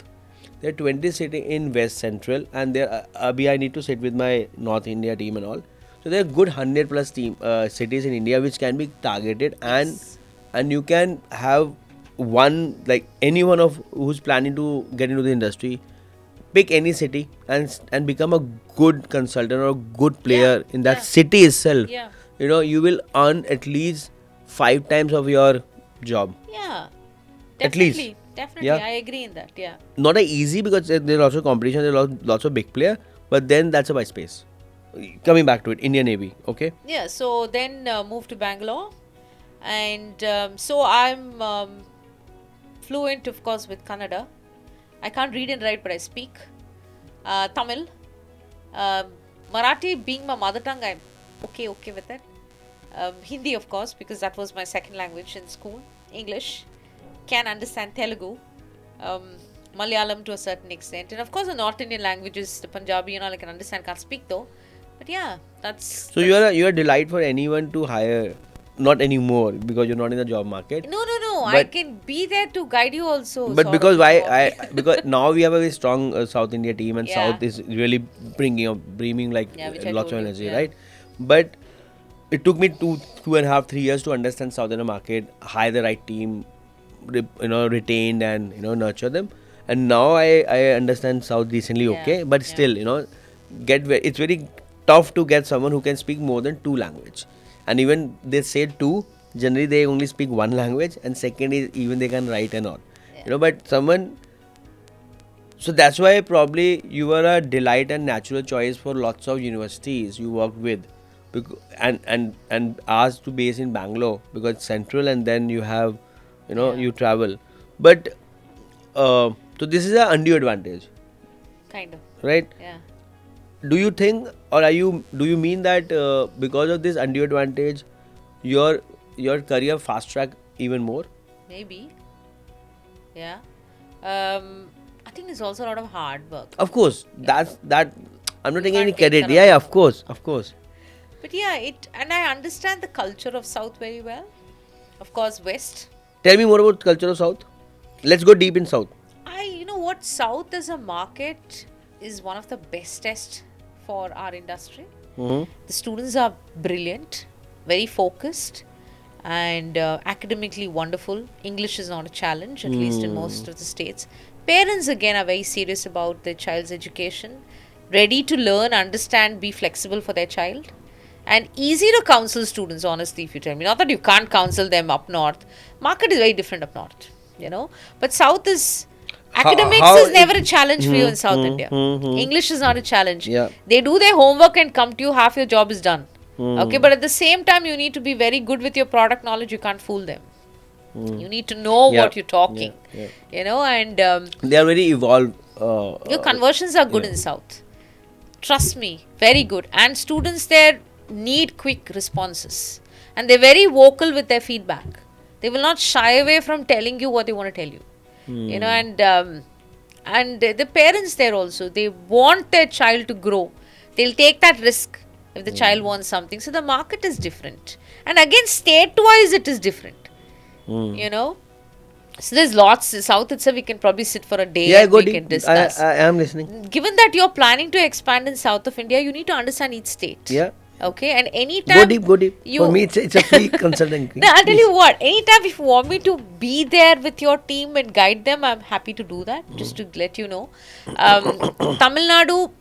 There are 20 cities in West Central, and there I need to sit with my North India team and all. So there are good 100+ cities in India which can be targeted, and you can have one like anyone of who's planning to get into the industry. Pick any city and become a good consultant or a good player in that city itself. Yeah. You will earn at least 5 times of your job. Yeah, At least. definitely, Yeah. I agree in that. Yeah. Not a easy because there's also competition, there's lots of big player, but then that's a white space. Coming back to it, Indian Navy, okay? Yeah, so then moved to Bangalore, and so I'm fluent, of course, with Kannada. I can't read and write, but I speak Tamil. Marathi being my mother tongue, I'm okay with it. Hindi, of course, because that was my second language in school. English, can understand Telugu, Malayalam to a certain extent, and of course the North Indian languages, the Punjabi and all I can understand, can't speak though. But yeah, that's. So you're a delight for anyone to hire. Not anymore because you're not in the job market. No. I But- can be there to guide you also. But Saurabh, because if you want. because now we have a very strong South India team and Yeah. South is really bringing like Yeah, which I lots of told you, energy, yeah. right? But it took me 2.5, 3 years to understand South Indian market, hire the right team, retained and nurture them. And now I understand South decently, Yeah, okay, but yeah. still it's very tough to get someone who can speak more than 2 language. And even they say 2, generally they only speak 1 language, and second is even they can write and all. But someone. So that's why probably you were a delight and natural choice for lots of universities you worked with. and asked to base in Bangalore because it's central, and then you have, you travel. But so this is an undue advantage, Kind of. right? Yeah. Do you think, or do you mean that because of this undue advantage, your career fast track even more? Maybe. Yeah. I think it's also a lot of hard work. Of course, that I'm not taking any can't take credit. that Yeah, away. of course. But yeah, and I understand the culture of South very well. Of course, West. Tell me more about culture of South. Let's go deep in South. You know what, South as a market is one of the bestest for our industry. Mm-hmm. The students are brilliant, very focused, and academically wonderful. English is not a challenge, at least in most of the states. Parents again are very serious about their child's education, ready to learn, understand, be flexible for their child, and easy to counsel students, honestly, if you tell me. Not that you can't counsel them up north. Market is very different up north, But South is... Academics how is never a challenge for you in South India. English is not a challenge. Yeah. They do their homework and come to you, half your job is done. Okay, but at the same time, you need to be very good with your product knowledge. You can't fool them. You need to know what you're talking, and They are very evolved. your conversions are good in South. Trust me, very good. And students there need quick responses. And they're very vocal with their feedback. They will not shy away from telling you what they want to tell you. And the parents there also, they want their child to grow. They'll take that risk if the child wants something. So the market is different. And again, state-wise, it is different. So there's lots. South itself, we can probably sit for a day Yeah, and go we deep. can discuss. I am listening. Given that you're planning to expand in South of India, you need to understand each state. Yeah. Okay, and anytime... Go deep. For me, it's a free consulting. No, I'll tell you what, anytime if you want me to be there with your team and guide them, I'm happy to do that, just to let you know. Tamil Nadu,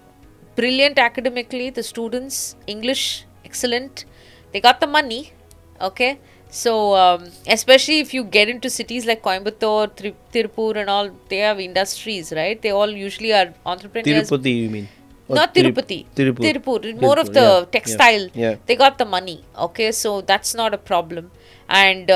brilliant academically, the students, English, excellent. They got the money, okay? So, especially if you get into cities like Coimbatore, Tirupur and all, they have industries, right? They all usually are entrepreneurs. Tirupati, you mean? Or Not Tirupati. Tirupur. More of the textile. Yeah. They got the money. Okay, so that's not a problem. And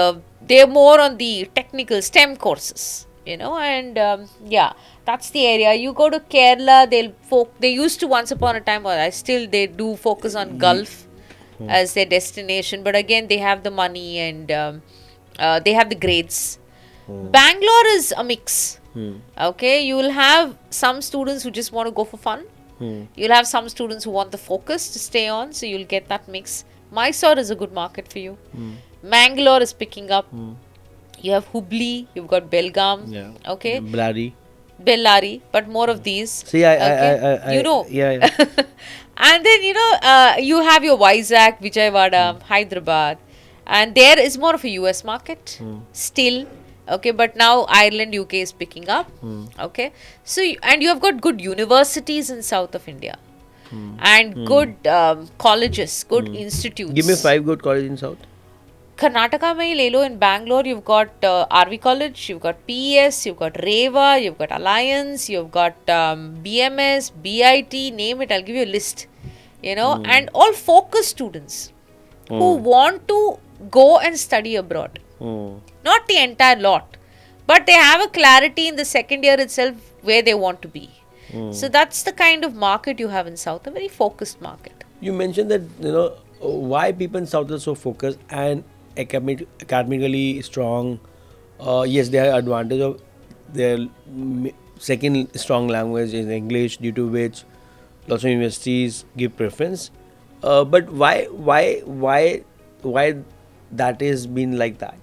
they're more on the technical STEM courses, and that's the area. You go to Kerala, they used to once upon a time, or they do focus on Gulf as their destination. But again, they have the money and they have the grades. Bangalore is a mix. Okay, you will have some students who just want to go for fun. You'll have some students who want the focus to stay on, so you'll get that mix. Mysore is a good market for you. Mangalore is picking up. You have Hubli, you've got Belgaum, okay? Bellary, but more of these. See, I Yeah. And then, you have your Vizag, Vijayawada, Hyderabad. And there is more of a US market still. Okay, but now Ireland, UK is picking up. Okay, so and you have got good universities in South of India, and good colleges, good institutes. Give me 5 good colleges in South. Karnataka mein le lo, in Bangalore you've got RV College, you've got PES, you've got REVA, you've got Alliance, you've got BMS, BIT, name it, I'll give you a list. And all focused students who want to go and study abroad. Not the entire lot, but they have a clarity in the second year itself where they want to be. So that's the kind of market you have in South, a very focused market. You mentioned that, why people in South are so focused and academically strong. Yes, they have advantage of their second strong language is English, due to which lots of universities give preference. But why that is been like that?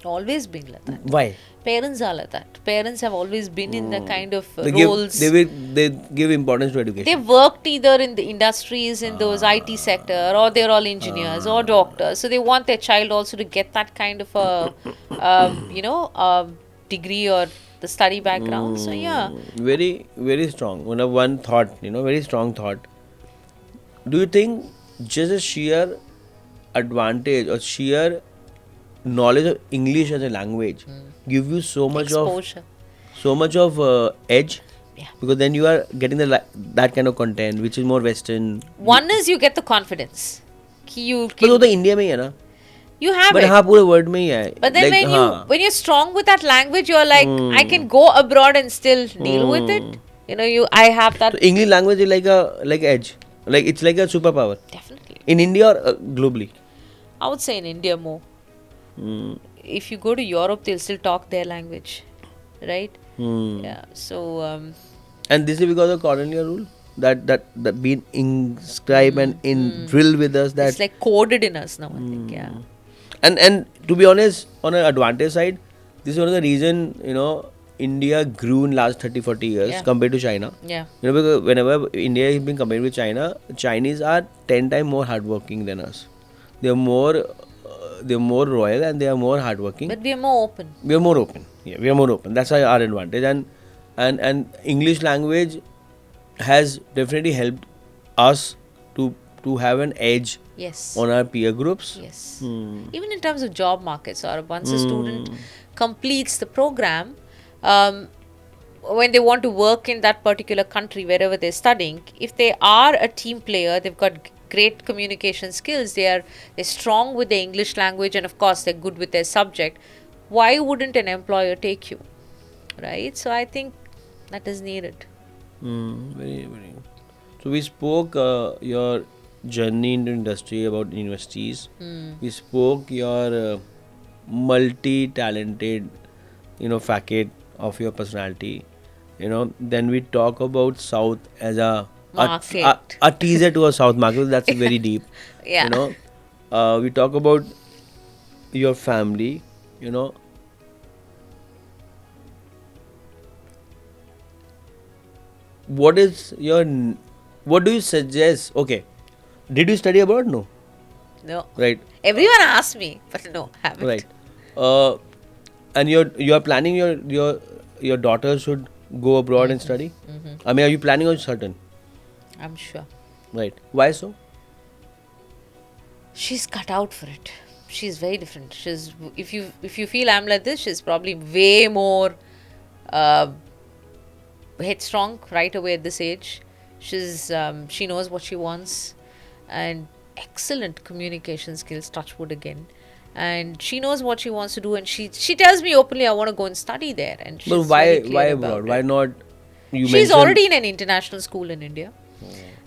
Always been like that. Why? Parents are like that. Parents have always been in the kind of They roles. they give importance to education. They worked either in the industries, in those IT sector, or they're all engineers or doctors. So they want their child also to get that kind of a degree or the study background. So yeah. Very, very strong. One thought, very strong thought. Do you think just a sheer advantage or sheer knowledge of English as a language give you so much Exposure. of edge? Yeah. Because then you are getting that kind of content which is more Western. One is you get the confidence. कि you पर वो तो India में ही है ना. you have But it. हाँ पूरे world में ही है. But then Like, हाँ. when you're strong with that language, you're like, I can go abroad and still deal with it. You know, I have that. So English language is like edge. Like it's like a superpower. Definitely. In India or globally? I would say in India more. If you go to Europe, they'll still talk their language, right? Yeah. So. And this is because of colonial rule that been inscribed and drilled with us. That It's like coded in us now, I think. Yeah. And to be honest, on an advantage side, this is one of the reason India grew in last 30-40 years Yeah. compared to China. Yeah. Because whenever India is being compared with China, Chinese are 10 times more hardworking than us. They're more royal and they are more hardworking. But we are more open. We are more open. Yeah, we are more open. That's our advantage. And English language has definitely helped us to have an edge Yes. on our peer groups. Yes. Even in terms of job markets, or once a student completes the program, when they want to work in that particular country, wherever they're studying, if they are a team player, they've got great communication skills, they're strong with the English language, and of course they're good with their subject, why wouldn't an employer take you? Right? So I think that is needed. Very, very. So we spoke your journey into industry, about universities. We spoke your multi-talented, facet of your personality. Then we talk about South as a Market. a teaser to a South market. That's very deep. Yeah. We talk about your family. What do you suggest? Okay, did you study abroad? No. No. Right. Everyone asks me, but no, haven't. Right. And you are planning your daughter should go abroad and study. I mean, are you planning on certain? I'm sure. Right. Why so? She's cut out for it. She's very different. She's if you feel I'm like this, she's probably way more headstrong right away at this age. She knows what she wants, and excellent communication skills, touch wood again. And she knows what she wants to do, and she tells me openly, I want to go and study there. And she's But very clear why about abroad? it. Why not? You She's mentioned- already in an international school in India.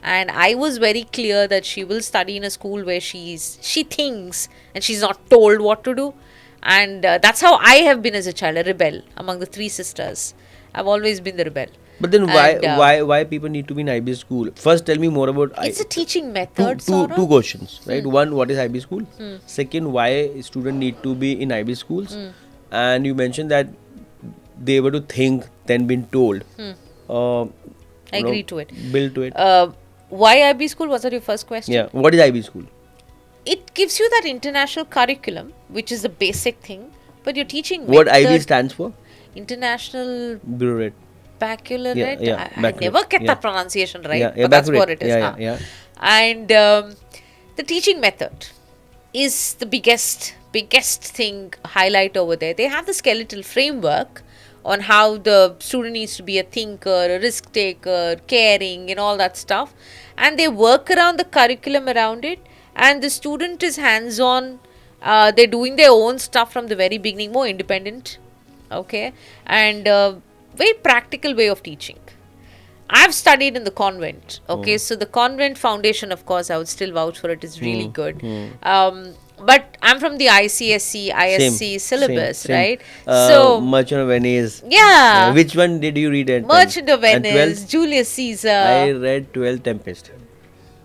And I was very clear that she will study in a school where she thinks and she's not told what to do. And that's how I have been as a child, a rebel among the three sisters. I've always been the rebel. But then And, why people need to be in IB school? First, tell me more about it's a teaching method, two Saurabh. questions, right? One, what is IB school? Second, why student need to be in IB schools? And you mentioned that they were to think then been told. I agree to it. Build to it. Why IB school? Was that your first question? Yeah. What is IB school? It gives you that international curriculum, which is the basic thing, but you're teaching What method, IB stands for? International Bureau. Baccalaureate. Yeah, I baccalaureate, never get yeah. that pronunciation right, Yeah, but that's what baccalaureate. it is. Yeah, huh? yeah. And the teaching method is the biggest thing highlight over there. They have the skeletal framework on how the student needs to be a thinker, a risk taker, caring, and all that stuff. And they work around the curriculum around it. And the student is hands-on. They're doing their own stuff from the very beginning, more independent. Okay. And very practical way of teaching. I've studied in the convent. Okay. So the convent foundation, of course, I would still vouch for it, is really good. But I'm from the ICSC, ISC syllabus, Same. right? So, Merchant of Venice. yeah. Which one did you read at Merchant of 10th? And Venice, 12th? Julius Caesar. I read 12 Tempest.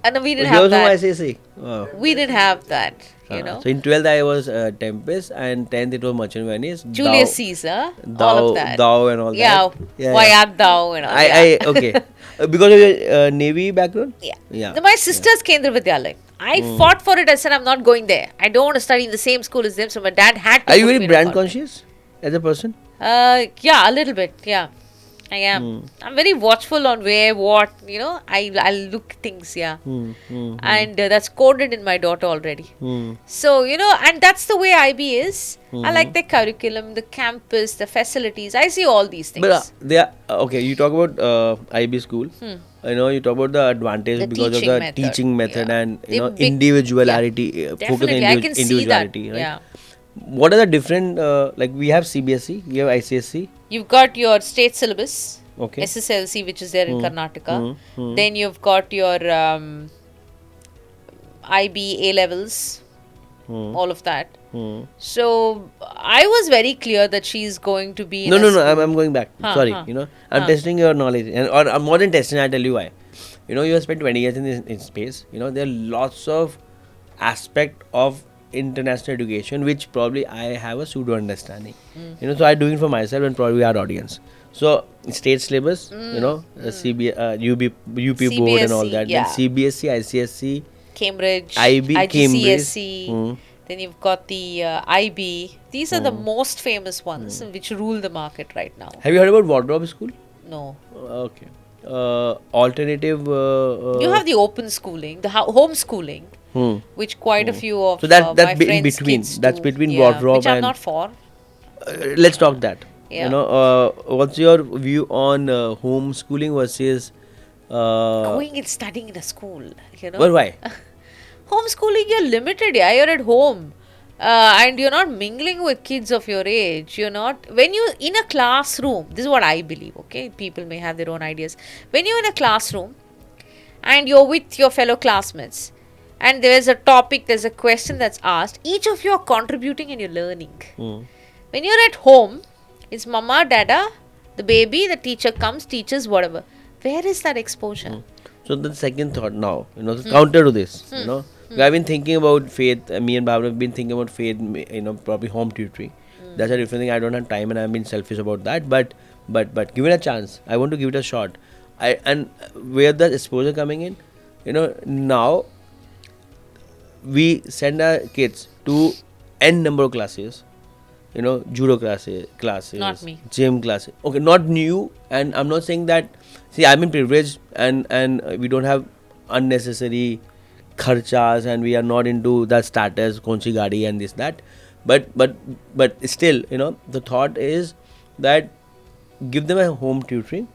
And we didn't Yours have that. from ICSC? Wow. We didn't have that, you know. So in 12th I was Tempest, and 10th it was Merchant of Venice. Julius Caesar, Thou, all of that. Thou and all Yeah, that. why art thou and all that. I okay. Because of your Navy background? Yeah. Yeah. My sister's Kendra Vidyalaya. I fought for it. I said, I'm not going there. I don't want to study in the same school as them. So my dad had to. Are you put me very in a brand convent. conscious as a person? Yeah, a little bit. Yeah. I am. I'm very watchful on where, what, I'll look things, yeah. And that's coded in my daughter already. So, and that's the way IB is. I like the curriculum, the campus, the facilities. I see all these things. But they are okay. You talk about IB school. You talk about the advantage The because of teaching the method, teaching method yeah. and They're big- individuality, focus on Definitely, I can see individuality, that. right? Yeah. What are the different like we have CBSE, we have ICSE. You've got your state syllabus, Okay. SSLC, which is there in Karnataka. Hmm. Then you've got your IB A levels, all of that. So I was very clear that she's going to be in No, a no, no. school- I'm going back. Huh, Sorry, huh. I'm testing your knowledge, or more than testing. I tell you why. You have spent 20 years in this in space. There are lots of aspect of international education which probably I have a pseudo understanding. So I'm doing it for myself and probably our audience. So state syllabus, UP board and all CBSE, that. yeah. Then CBSE, ICSE, Cambridge, IB, IGCSE. Then you've got the IB. These are the most famous ones which rule the market right now. Have you heard about Wardrobe School? No. Okay. Alternative. You have the open schooling, the homeschooling, which quite a few of So that's my in friends' between. kids That's do. between Yeah, wardrobe which I'm and- not for. Let's talk that. Yeah. What's your view on homeschooling versus? Going and studying in a school, Well, why? Homeschooling, you're limited, yeah. You're at home. And you're not mingling with kids of your age. You're not. When you're in a classroom, this is what I believe, okay? People may have their own ideas. When you're in a classroom and you're with your fellow classmates and there's a topic, there's a question that's asked, each of you are contributing and you're learning. When you're at home, it's mama, dada, the baby, the teacher comes, teaches, whatever. Where is that exposure? So the second thought now, the counter to this, I've been thinking about faith. Me and Barbara have been thinking about faith. Probably home tutoring. That's a different thing. I don't have time, and I've been selfish about that. But give it a chance. I want to give it a shot. And where the exposure coming in, now we send our kids to n number of classes. Judo classes, Not me. gym classes. Okay, not new. And I'm not saying that. See, I've been privileged, and we don't have unnecessary kharchas, and we are not into the status, konchi gadi and this that. But still, the thought is that give them a home tutoring,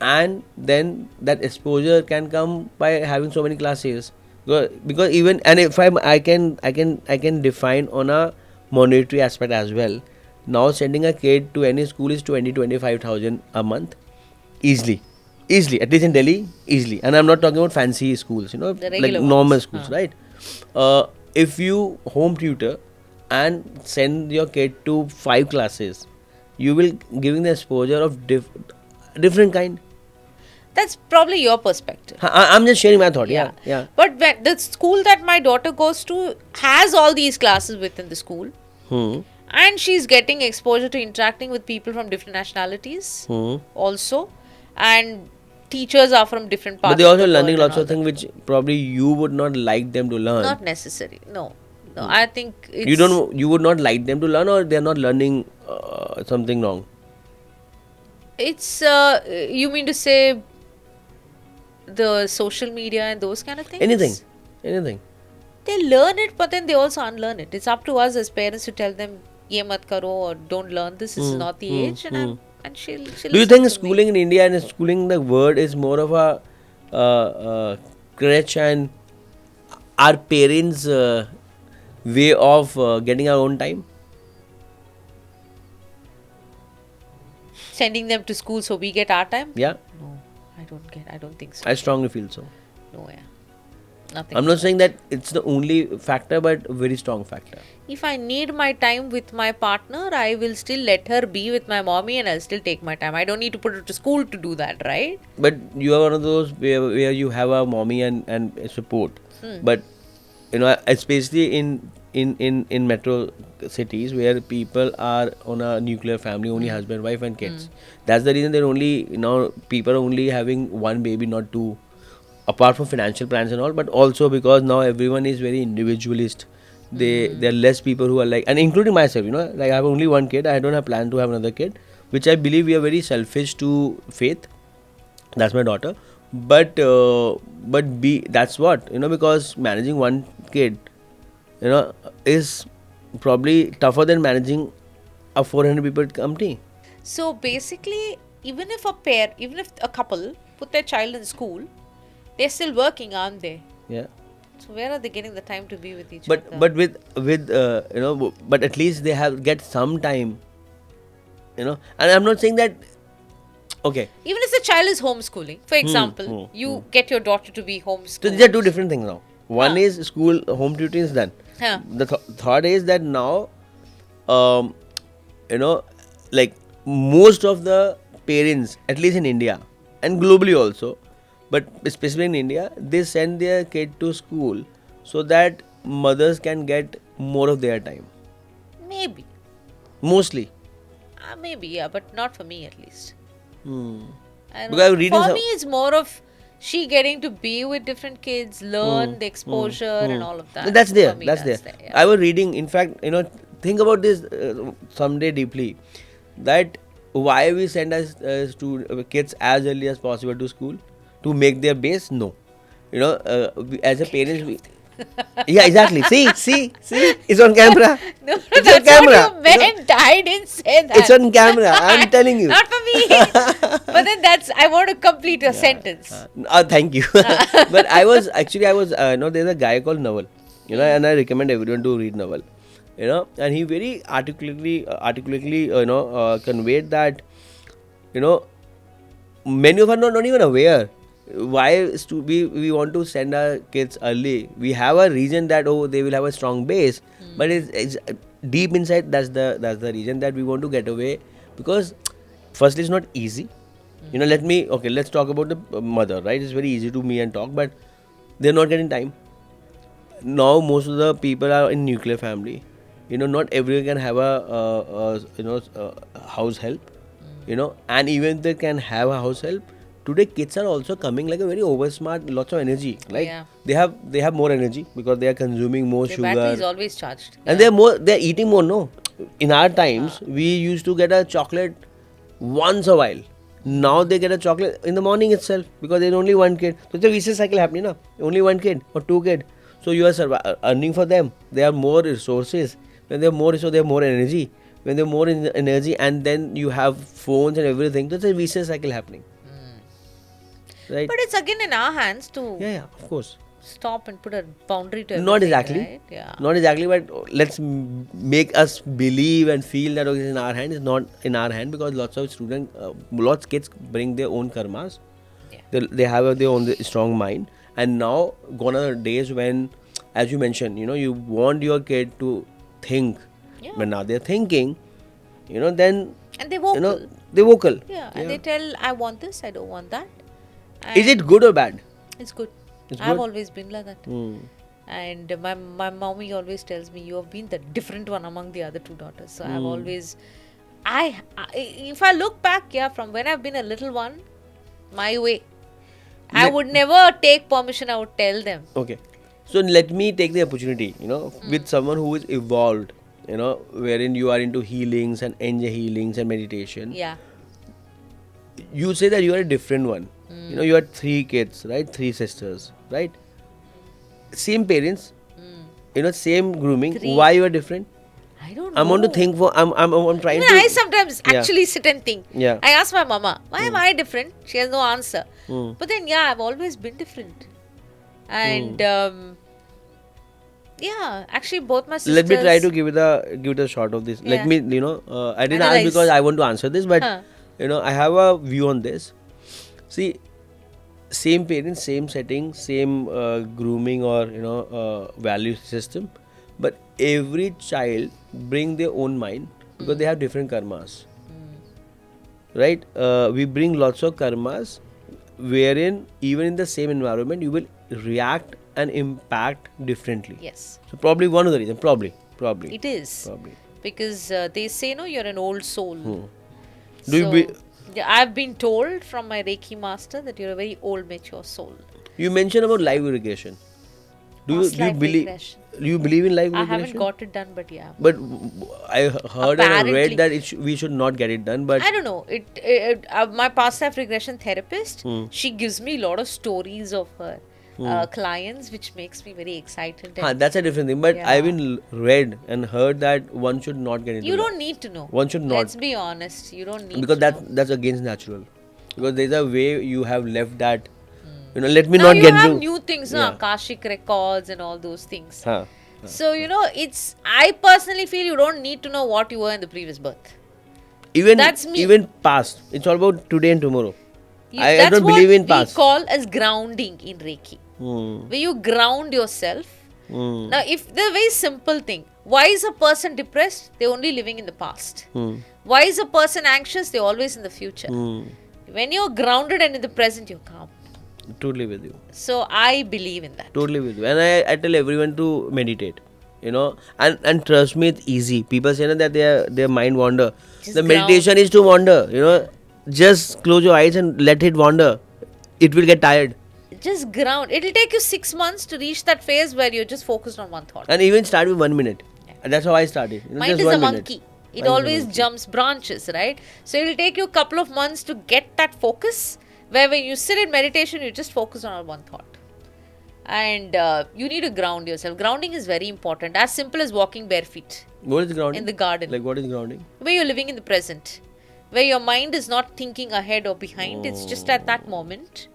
and then that exposure can come by having so many classes. Because even, and if I can define on a monetary aspect as well. Now sending a kid to any school is 20-25,000 a month, easily, at least in Delhi, easily. And I'm not talking about fancy schools, like regular normal ones. schools, right? If you home tutor and send your kid to 5 classes, you will giving the exposure of different kind. That's probably your perspective. I'm just sharing my thought. Yeah. But when the school that my daughter goes to has all these classes within the school. And she's getting exposure to interacting with people from different nationalities also. And teachers are from different parts But they're also of the learning world lots and of things which probably you would not like them to learn. not necessary. No, I think it's... You would not like them to learn, or they're not learning something wrong? It's... you mean to say the social media and those kind of things? Anything. They learn it, but then they also unlearn it. It's up to us as parents to tell them, ye mat karo, or don't learn this. This is not the age. And she'll Do you think schooling in India and schooling the word is more of a crutch and our parents' way of getting our own time? Sending them to school so we get our time? Yeah, No, I don't think so. I strongly feel so. No, yeah. Nothing. I'm not saying that it's the only factor, but a very strong factor. If I need my time with my partner, I will still let her be with my mommy and I'll still take my time. I don't need to put her to school to do that, right? But you are one of those where you have a mommy and support. But especially in metro cities where people are on a nuclear family, only husband, wife and kids. That's the reason they're only people are only having one baby, not two. Apart from financial plans and all, but also because now everyone is very individualist. There are less people who are like, and including myself, like I have only one kid. I don't have plan to have another kid, which I believe we are very selfish to Faith. That's my daughter. But B, that's what, because managing one kid, is probably tougher than managing a 400 people company. So basically, even if a couple put their child in school, they're still working, aren't they? Yeah. So where are they getting the time to be with each But other? but with but at least they get some time, and I'm not saying that. Okay, Even if the child is homeschooling, for example, you get your daughter to be so homeschooled. these are two different things now. One is school home tutoring is done. Huh. The third is that now, um, like most of the parents, at least in India and globally also, but especially in India, they send their kid to school so that mothers can get more of their time. Maybe. Mostly. Maybe, yeah, but not for me at least. I don't Because know. I'm reading For some- me, it's more of she getting to be with different kids, learn the exposure and all of that. That's So there. for me, That's there. yeah. I was reading. In fact, think about this someday deeply. That why we send us kids as early as possible to school to make their base. No, as a parents, yeah, exactly. See, it's on camera. No, It's that's on camera. what you meant. I didn't say that. It's on camera. I'm telling you. Not for me. But then I want to complete a sentence. Thank you. But I was there's a guy called Naval, and I recommend everyone to read Naval, and he very articulately, conveyed that, many of us are not even aware why we want to send our kids early. We have a reason that they will have a strong base, but it's deep inside that's the reason that we want to get away, because firstly it's not easy. Let's talk about the mother, right? It's very easy to me and talk, but they're not getting time. Now most of the people are in nuclear family. Not everyone can have a house help. And even if they can have a house help, today kids are also coming like a very over smart, lots of energy. Like Yeah. they have more energy because they are consuming more The sugar. battery is always charged. And they're eating more. No, in our times we used to get a chocolate once a while. Now they get a chocolate in the morning itself because there's only one kid. So it's a vicious cycle happening now. Only one kid or two kids. So you are earning for them. They have more resources. When they have more resources, they have more energy. When they have more energy, and then you have phones and everything. That's a vicious cycle happening. Right? But it's again in our hands to Yeah, of course. stop and put a boundary to everything. Not exactly. Right? Yeah. Not exactly, but let's make us believe and feel that it's in our hand. It's not in our hand because lots of kids bring their own karmas. Yeah. They have their own strong mind. And now, gone are the days when, as you mentioned, you want your kid to think. Yeah. But now they're thinking, then, And they vocal. they're vocal. Yeah. And they tell, I want this, I don't want that. Is it good or bad? It's good. It's I've good? always been like that. And my mommy always tells me, you have been the different one among the other two daughters. So I've always, if I look back, from when I've been a little one, my way. I would never take permission. I would tell them. Okay. So let me take the opportunity, with someone who is evolved, wherein you are into healings and energy healings and meditation. Yeah. You say that you are a different one. You had 3 kids, right? 3 sisters, right? Same parents, same grooming. 3. Why you are different? I don't know. I'm on to think for. I'm trying Even to. I sometimes Yeah. actually sit and think. Yeah. I ask my mama, why am I different? She has no answer. But then, I've always been different. And actually, both my sisters. Let me try to give it a shot of this. Yeah. Let me, I didn't Analyze. ask because I want to answer this, but Huh. I have a view on this. See, same parents, same setting, same grooming or value system, but every child bring their own mind because they have different karmas. Right? We bring lots of karmas, wherein even in the same environment, you will react and impact differently. Yes, So probably one of the reasons. Probably. it is. Probably. Because they say, no, you're an old soul. Do you be- I've been told from my Reiki master that you're a very old, mature soul. You mentioned about live regression. Do Past you life believe? regression. Do you believe in life I regression? haven't got it done, but yeah. But I heard and I Apparently. read that we should not get it done. But I don't know. My past life regression therapist, she gives me a lot of stories of her clients, which makes me very excited. And that's a different thing. But Yeah. I've been read and heard that one should not get into you that. don't need to know. One should not. Let's be honest. You don't need Because to know. that's against natural. Because there's a way you have left that. Let me Now not you get have into. new things, Yeah. Akashic records and all those things. Huh. So I personally feel you don't need to know what you were in the previous birth. Even That's me. even past. It's all about today and tomorrow. I That's don't what believe in we past. call as grounding in Reiki. Hmm. Where you ground yourself. Hmm. Now, if the very simple thing, why is a person depressed? They're only living in the past. Hmm. Why is a person anxious? They're always in the future. Hmm. When you're grounded and in the present, you're calm. Totally with you. So I believe in that. Totally with you. And I tell everyone to meditate. And trust me, it's easy. People say that their mind wander. Just The ground. meditation is to wander. Just close your eyes and let it wander. It will get tired. Just ground. It'll take you 6 months to reach that phase where you're just focused on one thought. And even start with 1 minute. And that's how I started. Mind just is 1 a minute. monkey. It Mind is a always monkey. jumps branches, right? So it'll take you a couple of months to get that focus, where when you sit in meditation, you just focus on one thought. And you need to ground yourself. Grounding is very important. As simple as walking bare feet What is grounding? in the garden. Like what is grounding? Where you're living in the present. Where your mind is not thinking ahead or behind. It's just at that moment.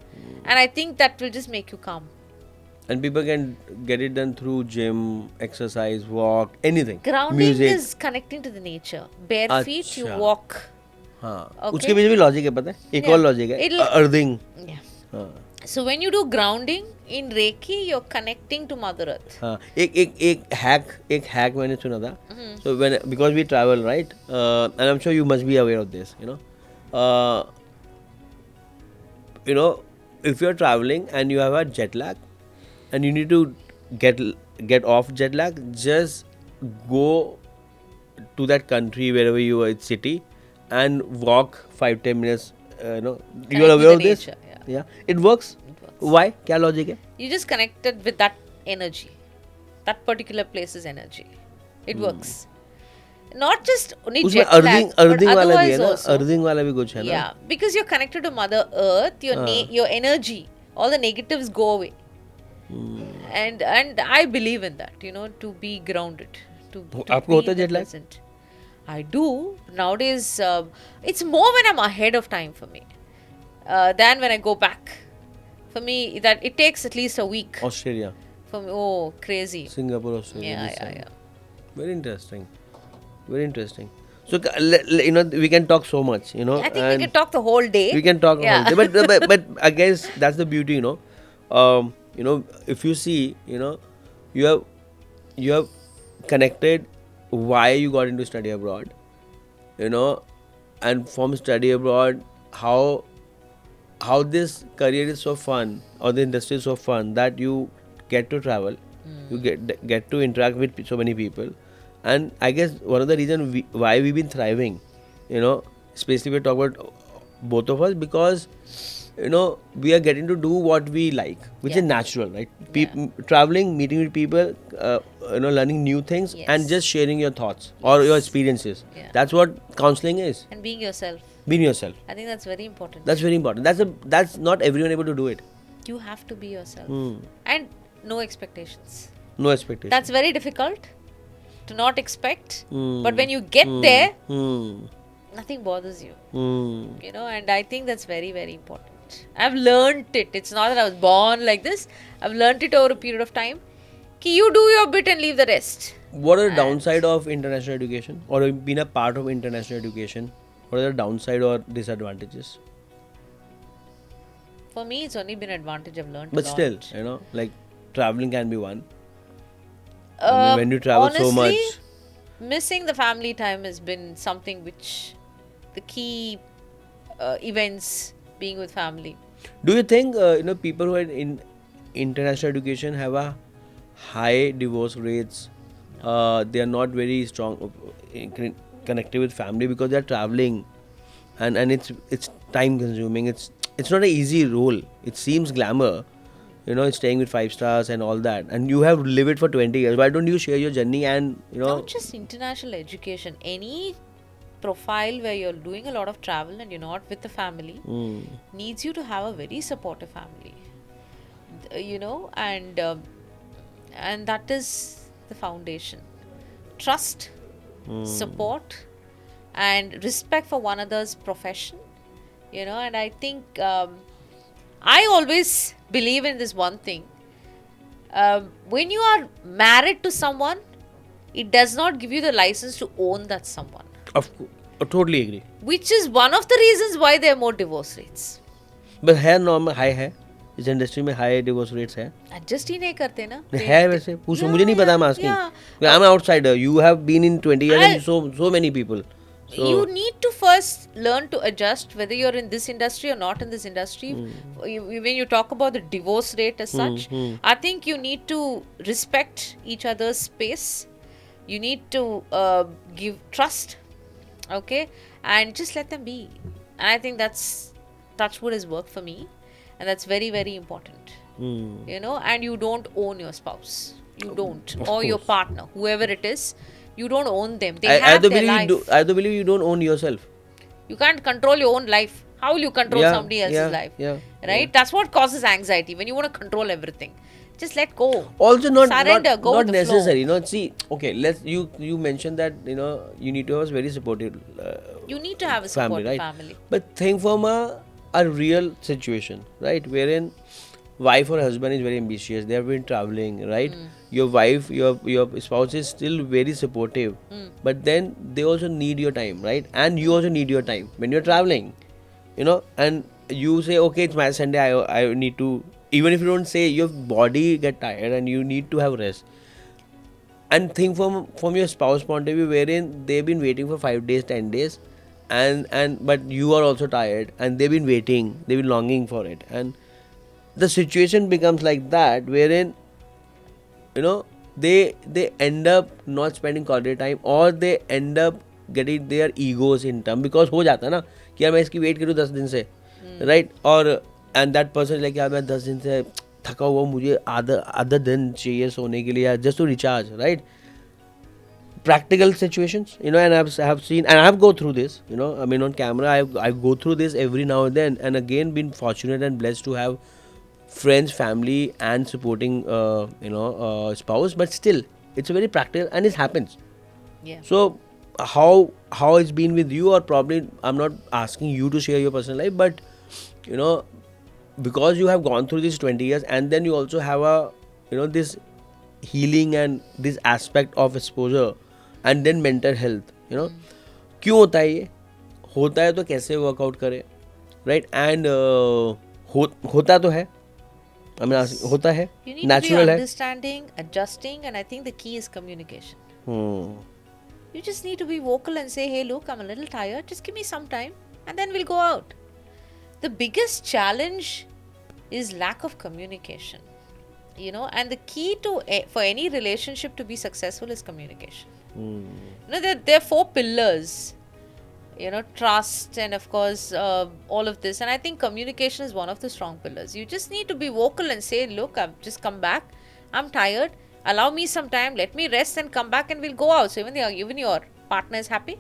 And I think that will just make you calm. And people can get it done through gym, exercise, walk, anything. Grounding Music. is connecting to the nature. Bare feet, you अच्छा. walk. हाँ. Okay. उसके पीछे भी logic है पता है? एक Yeah. और लॉजिक है. It'll- earthing. Yeah. हाँ. So when you do grounding in Reiki, you're connecting to Mother Earth. हाँ. एक hack मैंने सुना था. So because we travel, right? And I'm sure you must be aware of this. If you're traveling and you have a jet lag, and you need to get off jet lag, just go to that country wherever you are, city, and walk 5-10 minutes. You are with aware the of this? nature, Yeah. It works. It works. Why? क्या logic है? You just connected with that energy. That particular place's energy. It works. Not just only उसमें jet lag, earthing but वाला भी है otherwise ना? also. Earthing वाला भी कुछ है ना? Yeah, because you're connected to Mother Earth, your energy, all the negatives go away. And I believe in that, to be grounded. To आपको be होता है in the jet lag? present. I do. Nowadays, it's more when I'm ahead of time for me than when I go back. For me, that it takes at least a week. Australia, For me, oh, crazy. Singapore, Australia. Yeah, this yeah, side. yeah. Very interesting. Very interesting. So we can talk so much. I think we and can talk the whole day. we can talk Yeah. all day. But I guess that's the beauty. If you see, you have connected why you got into study abroad. And from study abroad, how this career is so fun, or the industry is so fun, that you get to travel, you get to interact with so many people. And I guess one of the reasons why we've been thriving, especially we talk about both of us, because we are getting to do what we like, which is natural, right? Traveling, meeting with people, learning new things, and Yes. just sharing your thoughts or your experiences. Yeah. That's what counseling is. And being yourself. Being yourself. I think that's very important. That's very important. That's not everyone able to do it. You have to be yourself. Hmm. And no expectations. No expectation. That's very difficult to not expect. Hmm. But when you get there, Hmm. nothing bothers you. Hmm. And I think that's very, very important. I've learnt it. It's not that I was born like this. I've learnt it over a period of time. Ki you do your bit and leave the rest. What are the downside of international education, or being a part of international education? What are the downside or disadvantages? For me, it's only been an advantage. I've learnt But a lot. still, like traveling can be one. I mean, when you travel so much. honestly, missing the family time has been something which the key events being with family. Do you think people who are in international education have a high divorce rates? They are not very strong connected with family because they are traveling, and it's time consuming. It's not an easy role. It seems glamour, staying with 5 stars and all that, and you have lived it for 20 years. Why don't you share your journey and Not just international education, any profile where you're doing a lot of travel and you're not with the family needs you to have a very supportive family. And that is the foundation. Trust, support, and respect for one another's profession. And I think I always believe in this one thing. When you are married to someone, it does not give you the license to own that someone. of course, I totally agree. Which is one of the reasons why there are more divorce rates. But है normal high है इस industry में, high divorce rates है. Adjust ही नहीं करते ना. है वैसे पूछो, मुझे नहीं पता, I'm asking. I'm an outsider. You have been in 20 years and so many people. So you need to first learn to adjust whether you're in this industry or not in this industry. When you talk about the divorce rate as such, I think you need to respect each other's space. You need to give trust, okay, and just let them be. And I think that's touchwood has worked for me, and that's very, very important. And you don't own your spouse. You don't, or your partner, whoever it is. You don't own them. They have their life. I do believe you don't own yourself. You can't control your own life. How will you control somebody else's life? Right? That's what causes anxiety, when you want to control everything. Just let go. Also not surrender, go with the necessary. See, okay, you mentioned that you need to have a very supportive you need to have a family, supportive right? family. But think from a real situation, right? Wherein wife or husband is very ambitious, they have been traveling, right? Your wife, your spouse is still very supportive, but then they also need your time, right? And you also need your time when you're traveling, and you say, okay, it's my Sunday, I need to, even if you don't say, your body get tired and you need to have rest. And think from your spouse point of view, wherein they've been waiting for 5 days, 10 days, and but you are also tired, and they've been waiting, they've been longing for it, and the situation becomes like that, wherein they end up not spending quality time, or they end up getting their egos in term, because हो जाता है ना कि यार मैं इसकी wait करूँ 10 दिन से, right? और and that person is like, यार मैं 10 दिन से थका हुआ, मुझे आधा दिन चाहिए सोने के लिए, just to recharge, right? Practical situations, and I have seen, and I have go through this, I mean on camera, I go through this every now and then, and again been fortunate and blessed to have friends, family, and supporting spouse. But still, it's very practical, and it happens. Yeah. So how it's been with you, or probably I'm not asking you to share your personal life, but because you have gone through these 20 years, and then you also have a this healing and this aspect of exposure, and then mental health, क्यों होता है ये? होता है तो कैसे workout करें, right? And होता तो है, I mean, होता है, you need natural to be है. understanding, adjusting, and I think the key is communication. You just need to be vocal and say, hey, look, I'm a little tired, just give me some time, and then we'll go out. The biggest challenge is lack of communication, and the key to for any relationship to be successful is communication. There are 4 pillars, trust, and of course all of this, and I think communication is one of the strong pillars. You just need to be vocal and say, look, I've just come back, I'm tired, allow me some time, let me rest and come back, and we'll go out. So even your partner is happy,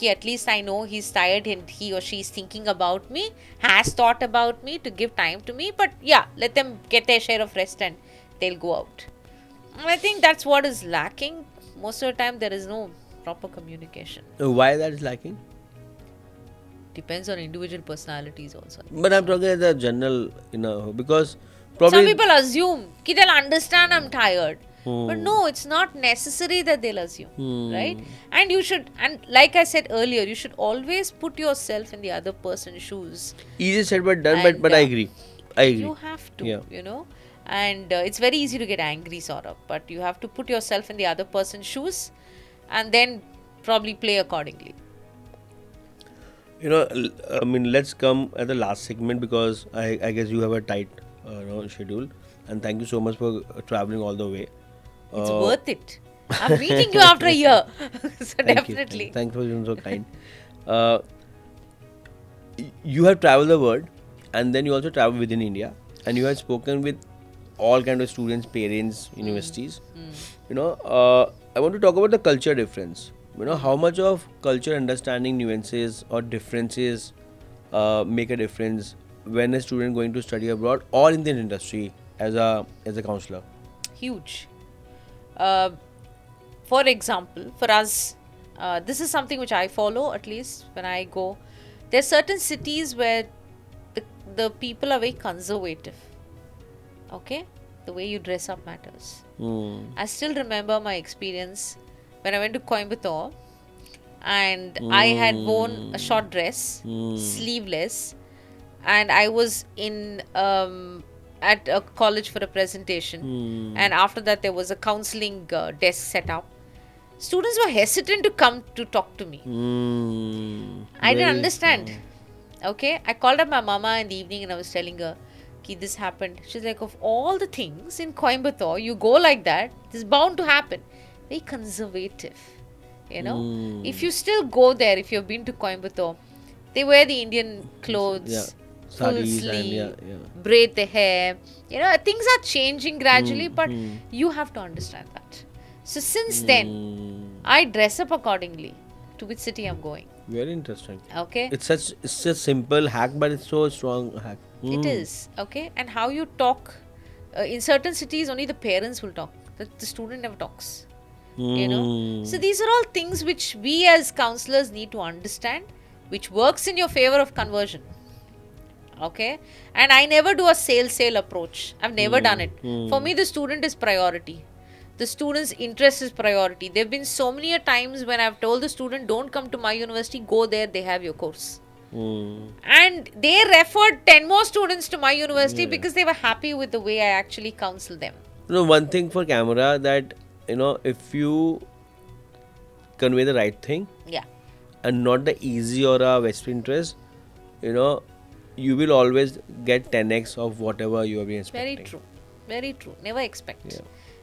at least I know he's tired and he or she is thinking about me, has thought about me to give time to me, but yeah, let them get their share of rest and they'll go out. And I think that's what is lacking. Most of the time there is no proper communication. Why that is lacking? Depends on individual personalities also. But I'm talking as a general, because probably some people assume that they'll understand I'm tired. But no, it's not necessary that they'll assume, right? And you should, and like I said earlier, you should always put yourself in the other person's shoes. Easy said but done, but I agree. You have to, and it's very easy to get angry, Saurabh, but you have to put yourself in the other person's shoes and then probably play accordingly. I mean, let's come at the last segment, because I guess you have a tight schedule, and thank you so much for traveling all the way. It's worth it. I'm meeting you after a year. So definitely. Thanks for being so kind. You have traveled the world, and then you also travel within India, and you have spoken with all kind of students, parents, universities. I want to talk about the culture difference. How much of culture understanding, nuances or differences make a difference when a student going to study abroad or in the industry as a counselor. Huge. For example, for us, this is something which I follow, at least when I go. There are certain cities where the people are very conservative. Okay? The way you dress up matters. I still remember my experience when I went to Coimbatore and I had worn a short dress, sleeveless, and I was in at a college for a presentation, and after that there was a counseling desk set up. Students were hesitant to come to talk to me. I didn't understand. Okay, I called up my mama in the evening and I was telling her, "Ki, this happened." She's like, "Of all the things in Coimbatore, you go like that, this is bound to happen." Very conservative, If you still go there, if you've been to Coimbatore, they wear the Indian clothes, full Sarees sleeve, and braid their hair. Things are changing gradually, but you have to understand that. So since then, I dress up accordingly to which city I'm going. Very interesting. Okay. It's a simple hack, but it's so strong hack. It is. Okay. And how you talk, in certain cities only the parents will talk. The student never talks. So these are all things which we as counselors need to understand, which works in your favor of conversion. Okay. And I never do a sale approach. I've never done it. For me, the student is priority. The student's interest is priority. There have been so many times when I've told the student, don't come to my university, go there, they have your course. And they referred 10 more students to my university because they were happy with the way I actually counseled them. One thing for camera that, if you convey the right thing and not the easy or a vested interest, you will always get 10x of whatever you have been expecting. Very true. Very true. Never expect. Yeah.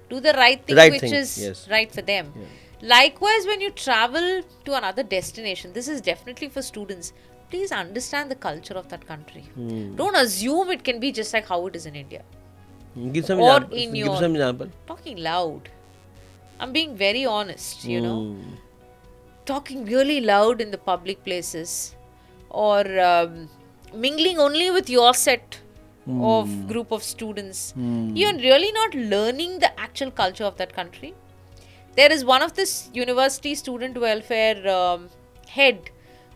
Do the right thing which is right for them. Likewise, when you travel to another destination, this is definitely for students. Please understand the culture of that country. Don't assume it can be just like how it is in India. Give some Or example. in Give your some example. talking loud. I'm being very honest, talking really loud in the public places, or mingling only with your set of group of students. You're really not learning the actual culture of that country. There is one of this university student welfare head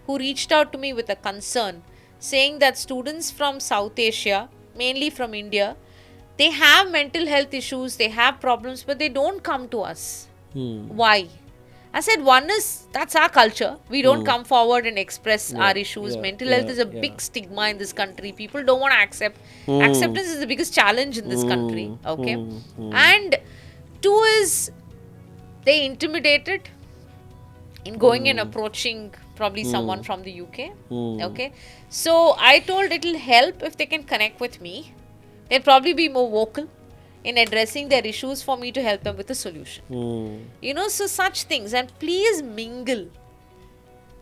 who reached out to me with a concern, saying that students from South Asia, mainly from India, they have mental health issues, they have problems, but they don't come to us. Why? I said, one is, that's our culture. We don't come forward and express our issues. Mental health is a big stigma in this country. People don't want to accept. Acceptance is the biggest challenge in this country. Okay. And two is, they intimidated in going and approaching probably someone from the UK. Okay. So I told it'll help if they can connect with me. They'll probably be more vocal in addressing their issues for me to help them with a solution. So such things. And please mingle.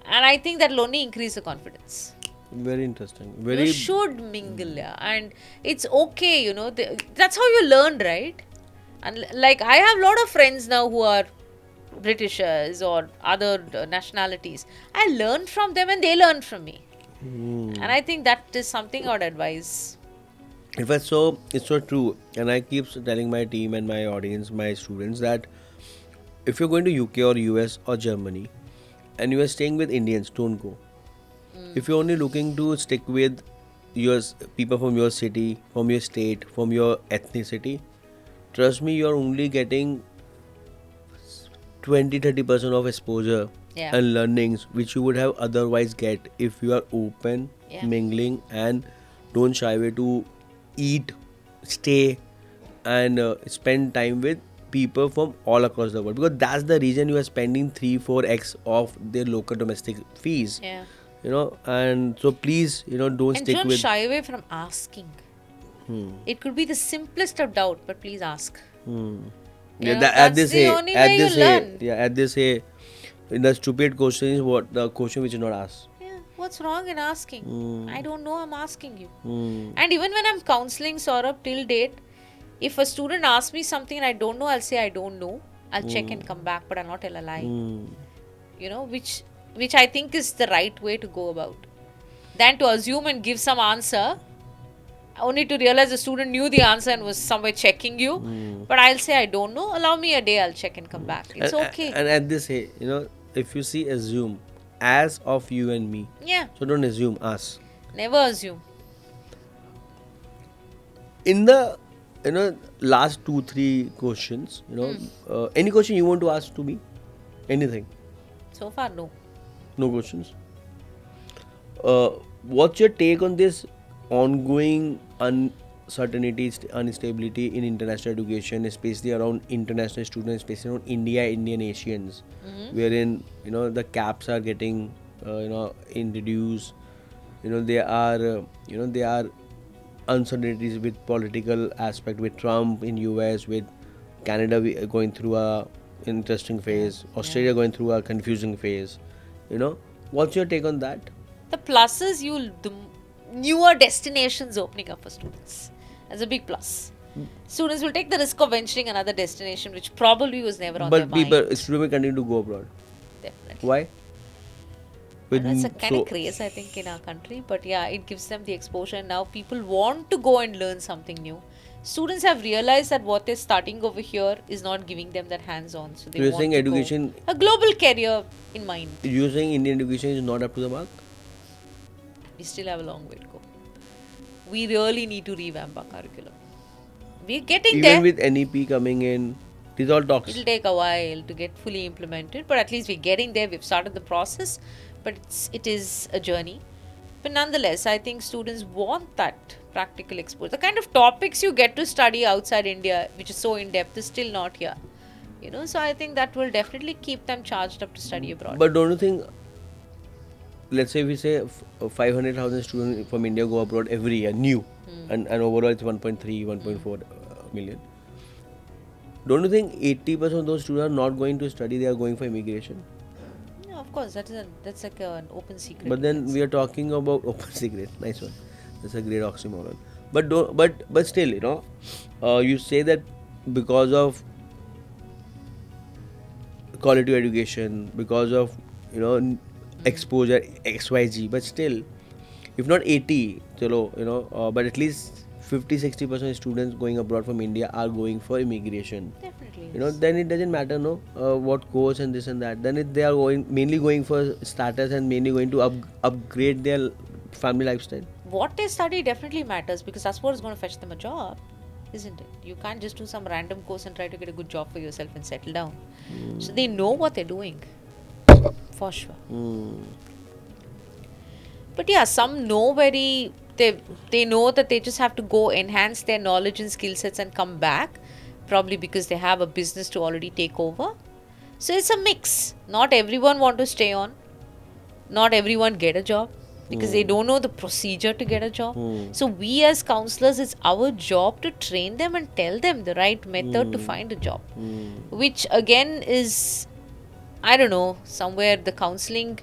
And I think that will only increase the confidence. Very interesting. You should mingle, and it's okay, that's how you learn, right? And like, I have a lot of friends now who are Britishers or other nationalities. I learn from them and they learn from me. And I think that is something I would advise. It's so true, and I keep telling my team and my audience, my students, that if you're going to UK or US or Germany and you are staying with Indians, don't go. If you're only looking to stick with your people from your city, from your state, from your ethnicity, trust me, you're only getting 20-30% of exposure and learnings which you would have otherwise get if you are open, mingling, and don't shy away to eat, stay, and spend time with people from all across the world, because that's the reason you are spending 3-4x of their local domestic fees. And so please, don't stick with. And don't shy away from asking. It could be the simplest of doubt, but please ask. At this age, the stupid question is what the question which is not asked. What's wrong in asking? I don't know, I'm asking you. And even when I'm counseling, Saurabh, till date, If a student asks me something and I don't know, I'll say I don't know. I'll check and come back, but I'll not tell a lie. You know, which I think is the right way to go about. Than to assume and give some answer, only to realize the student knew the answer and was somewhere checking you. But I'll say I don't know. Allow me a day. I'll check and come back. It's okay. And at this, hey, you know, if you see assume as of you and me. Yeah. So don't assume us. Never assume. In the last 2-3 questions, any question you want to ask to me, anything. So far, no. No questions. What's your take on this ongoing uncertainty, instability in international education, especially around international students, especially around Indian Asians, wherein the caps are getting introduced. There are uncertainties with political aspect, with Trump in US, with Canada going through a interesting phase, Australia going through a confusing phase. What's your take on that? The pluses, the newer destinations opening up for students as a big plus. Students will take the risk of venturing another destination which probably was never on their mind. But students will continue to go abroad. Definitely. Why? That's a kind of craze, I think, in our country. But yeah, it gives them the exposure. And now people want to go and learn something new. Students have realized that what they're starting over here is not giving them that hands-on. So they want to education, go a global career in mind. You're saying Indian education is not up to the mark? We still have a long way to go. We really need to revamp our curriculum. We're getting there. Even with NEP coming in, these all talks. It'll take a while to get fully implemented, but at least we're getting there. We've started the process, but it is a journey. But nonetheless, I think students want that practical exposure. The kind of topics you get to study outside India, which is so in-depth, is still not here. So I think that will definitely keep them charged up to study abroad. But don't you think, let's say we say 500,000 students from India go abroad every year, new, and overall it's 1.3, 1.4 million. Don't you think 80% of those students are not going to study, they are going for immigration? Yeah, of course, that's like an open secret. But then we are talking about open secret. Nice one. That's a great oxymoron. But still, you say that because of quality education, because of exposure XYZ, but still, if not 80, but at least 50-60% students going abroad from India are going for immigration. Definitely. Then it doesn't matter, what course and this and that. Then they are mainly going for status and mainly going to upgrade their family lifestyle. What they study definitely matters, because that's what is going to fetch them a job, isn't it? You can't just do some random course and try to get a good job for yourself and settle down. So they know what they're doing, for sure. But yeah, some know they know that they just have to go enhance their knowledge and skill sets and come back, probably because they have a business to already take over. So it's a mix. Not everyone want to stay on. Not everyone get a job, because they don't know the procedure to get a job. So we as counselors, it's our job to train them and tell them the right method to find a job, which again is, I don't know, somewhere the counseling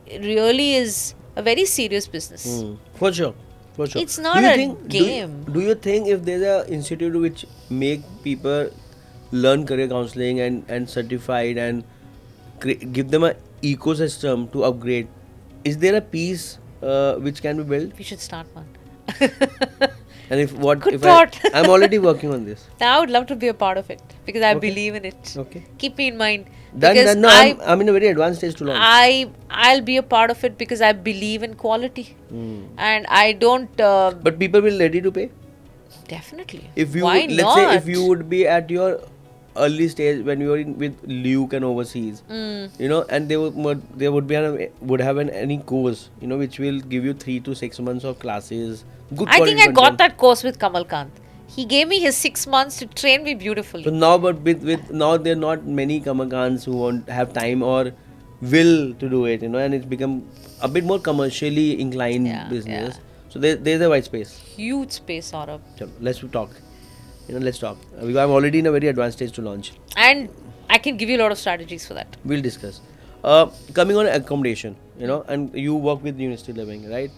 really is a very serious business. For sure. It's not a game. Do you think if there's an institute which make people learn career counseling and certified and give them an ecosystem to upgrade, is there a piece which can be built? We should start one. And I'm already working on this. I would love to be a part of it, because I believe in it. Okay. Keep me in mind. Done. No, I'm in a very advanced stage to launch. I'll be a part of it because I believe in quality. And I don't... but people will ready to pay? Definitely. Why not? Let's say if you would be at your early stage when you were with Luke and overseas, and they would have any course, which will give you 3 to 6 months of classes. Good I think I got that course with Kamal Kant. He gave me his 6 months to train me beautifully. So now, but with now there are not many Kamal Kants who won't have time or will to do it, and it's become a bit more commercially inclined business. Yeah. So there's a white space. Huge space, Saurabh. Let's talk. Let's talk. Because I'm already in a very advanced stage to launch. And I can give you a lot of strategies for that. We'll discuss. Coming on accommodation, and you work with University Living, right?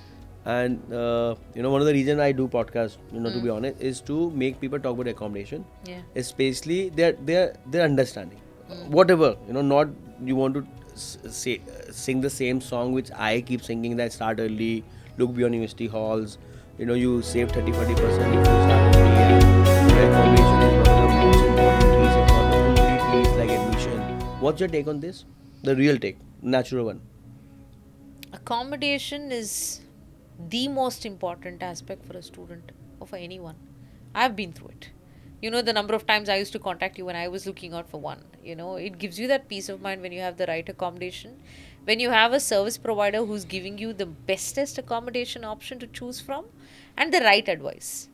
And one of the reason I do podcast, to be honest, is to make people talk about accommodation, Yeah. especially their understanding, whatever, not you want to sing the same song which I keep singing, that start early, look beyond university halls, you save 30-40% if you start early, and accommodation is one of the most important piece, if not the complete piece, like admission. What's your take on this? The real take, natural one. Accommodation is the most important aspect for a student or for anyone. I've been through it. You know, the number of times I used to contact you when I was looking out for one. You know, it gives you that peace of mind when you have the right accommodation. When you have a service provider who's giving you the bestest accommodation option to choose from and the right advice.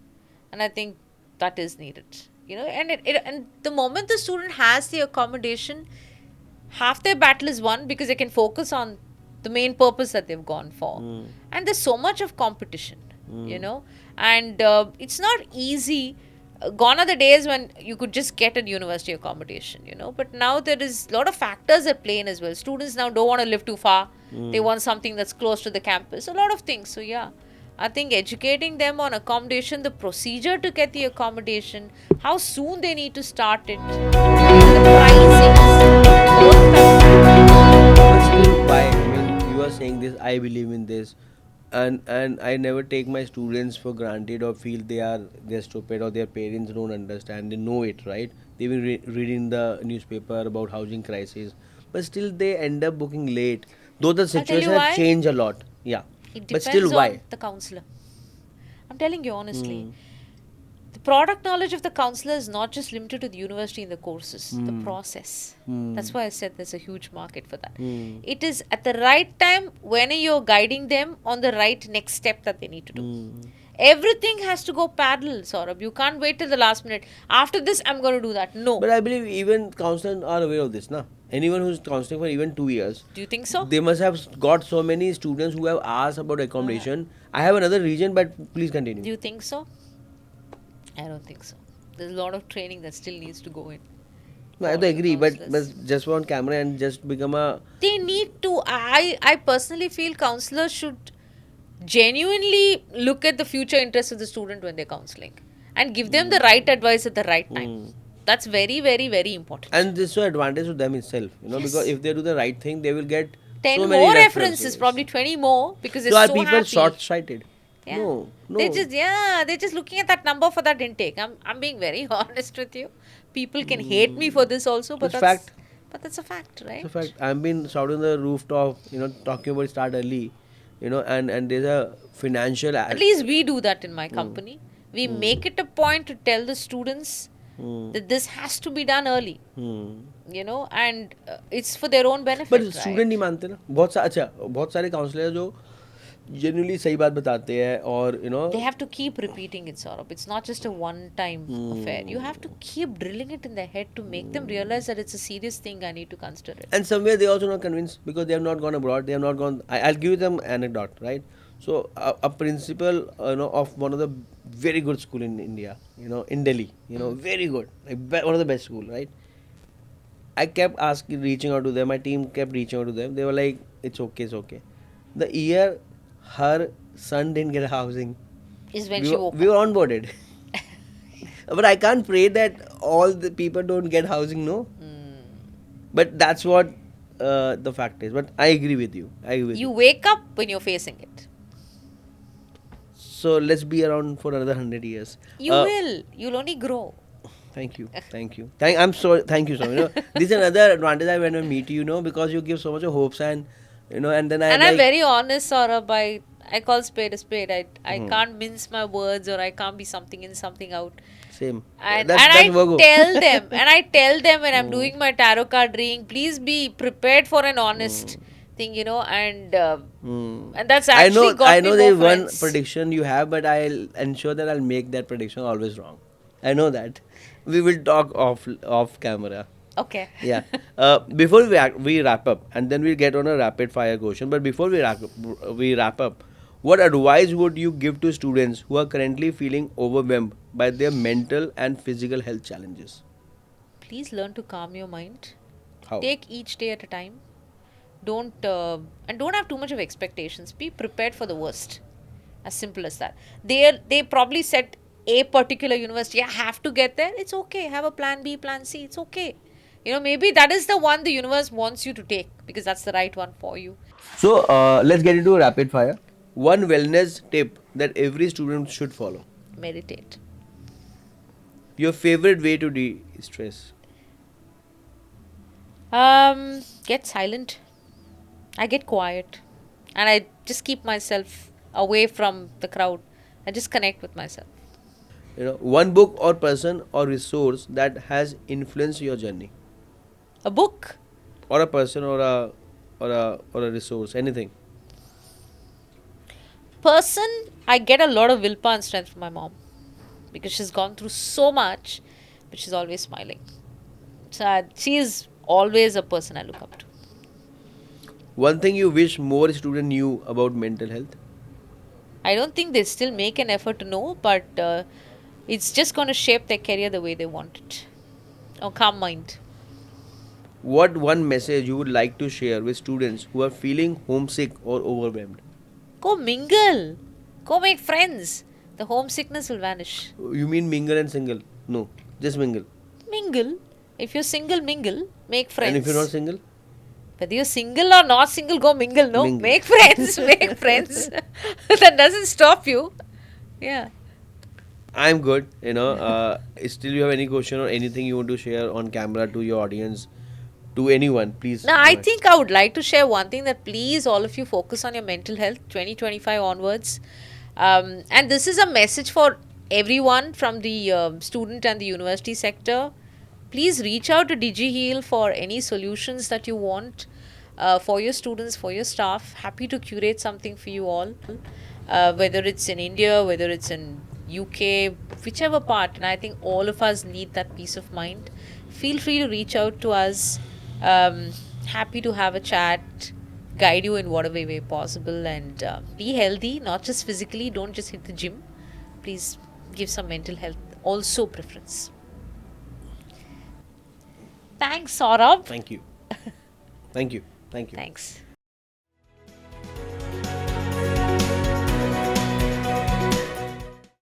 And I think that is needed. You know, and the moment the student has the accommodation, half their battle is won because they can focus on the main purpose that they've gone for. And there's so much of competition, and it's not easy. Gone are the days when you could just get a university accommodation, but now there is a lot of factors at play in as well. Students now don't want to live too far. They want something that's close to the campus, a lot of things. So yeah, I think educating them on accommodation, the procedure to get the accommodation, how soon they need to start it, the pricing, But still, why? I mean, you are saying this, I believe in this, and I never take my students for granted or feel they're stupid or their parents don't understand. They know it, right? They've been reading the newspaper about housing crisis, but still they end up booking late. Though the I'll tell situation you has why. changed a lot, yeah, It but depends still, on why? the counselor. I'm telling you honestly. The product knowledge of the counselor is not just limited to the university and the courses, the process. That's why I said there's a huge market for that. It is at the right time when you're guiding them on the right next step that they need to do. Everything has to go parallel, Saurabh. You can't wait till the last minute. After this, I'm going to do that. No. But I believe even counselors are aware of this, na? Anyone who's counseling for even 2 years, Do you think so? they must have got so many students who have asked about accommodation. I have another reason, but please continue. Do you think so? I don't think so. There's a lot of training that still needs to go in. No, I for have to the agree, but counsellors. just on camera and just become a. They need to. I personally feel counselors should genuinely look at the future interests of the student when they're counseling and give them the right advice at the right time. That's very, very, very important. And this is an advantage to them itself, because if they do the right thing, they will get 10 so many more references. references, probably 20 more, because they're So are so people happy. short-sighted? Yeah. No. They're just looking at that number for that intake. I'm being very honest with you. People can hate me for this also, but It's that's fact. But that's a fact, right? So fact, I've been shouting on the rooftop, talking about start early, and there's a financial. At least we do that in my company. We make it a point to tell the students that this has to be done early, and it's for their own benefit. पर right? Student नहीं मानते ना बहुत सारे counsellor जो genuinely सही बात बताते हैं और They have to keep repeating it, Saurabh. It's not just a one-time affair. You have to keep drilling it in their head to make them realize that it's a serious thing. I need to consider it. and somewhere they also not convinced because they have not gone abroad, they have not gone. I'll give you them anecdote, right? So a principal of one of the very good school in India, in Delhi, very good, like one of the best school, right? I kept reaching out to them. My team kept reaching out to them. They were like, "It's okay, it's okay." The year her son didn't get housing, Is when we she were, woke we were onboarded. But I can't pray that all the people don't get housing, no. But that's what the fact is. But I agree with you. I agree with You you. wake up when you're facing it. So let's be around for another 100 years. You will. You'll only grow. Thank you. Thank you. I'm so thank you so much. This is another advantage I when I meet you, because you give so much of hopes and and then And I'm I'm very honest, Saurabh. I call spade a spade. I Hmm. can't mince my words, or I can't be something in, something out. same. And, That's I Virgo. tell them when I'm doing my tarot card reading, please be prepared for an honest thing, and that's actually got I me know more there's one friends. prediction you have, but I'll ensure that I'll make that prediction always wrong. I know that. We will talk off camera. Okay. Yeah. Before we wrap up, and then we'll get on a rapid fire question. But before we wrap up, what advice would you give to students who are currently feeling overwhelmed by their mental and physical health challenges? Please learn to calm your mind. How? Take each day at a time. Don't have too much of expectations. Be prepared for the worst. As simple as that. They probably set a particular university. I have to get there. It's okay. Have a plan B, plan C. It's okay. Maybe that is the one the universe wants you to take because that's the right one for you. So let's get into rapid fire. One wellness tip that every student should follow. Meditate. Your favorite way to de-stress. Get silent. I get quiet. And I just keep myself away from the crowd. I just connect with myself. One book or person or resource that has influenced your journey, A book. or a person or a resource, anything. Person, I get a lot of willpower and strength from my mom because she's gone through so much, but she's always smiling. So she is always a person I look up to. One thing you wish more students knew about mental health. I don't think they still make an effort to know, but it's just going to shape their career the way they want it. Oh, calm mind. What one message you would like to share with students who are feeling homesick or overwhelmed? Go mingle. Go make friends. The homesickness will vanish. You mean mingle and single? No, just mingle. Mingle. If you're single, mingle. Make friends. And if you're not single? Whether you're single or not single, go mingle. No, Mingle. make friends. Make friends. That doesn't stop you. Yeah. I'm good. Still, you have any question or anything you want to share on camera to your audience, to anyone, please. Now, go I ahead. think I would like to share one thing that please all of you focus on your mental health 2025 onwards. And this is a message for everyone from the student and the university sector. Please reach out to DigiHeal for any solutions that you want for your students, for your staff. Happy to curate something for you all, whether it's in India, whether it's in UK, whichever part. And I think all of us need that peace of mind. Feel free to reach out to us. Happy to have a chat, guide you in whatever way possible, and be healthy, not just physically. Don't just hit the gym. Please give some mental health also preference. Thanks, Saurabh. Thank you. Thank you. Thank you. Thanks.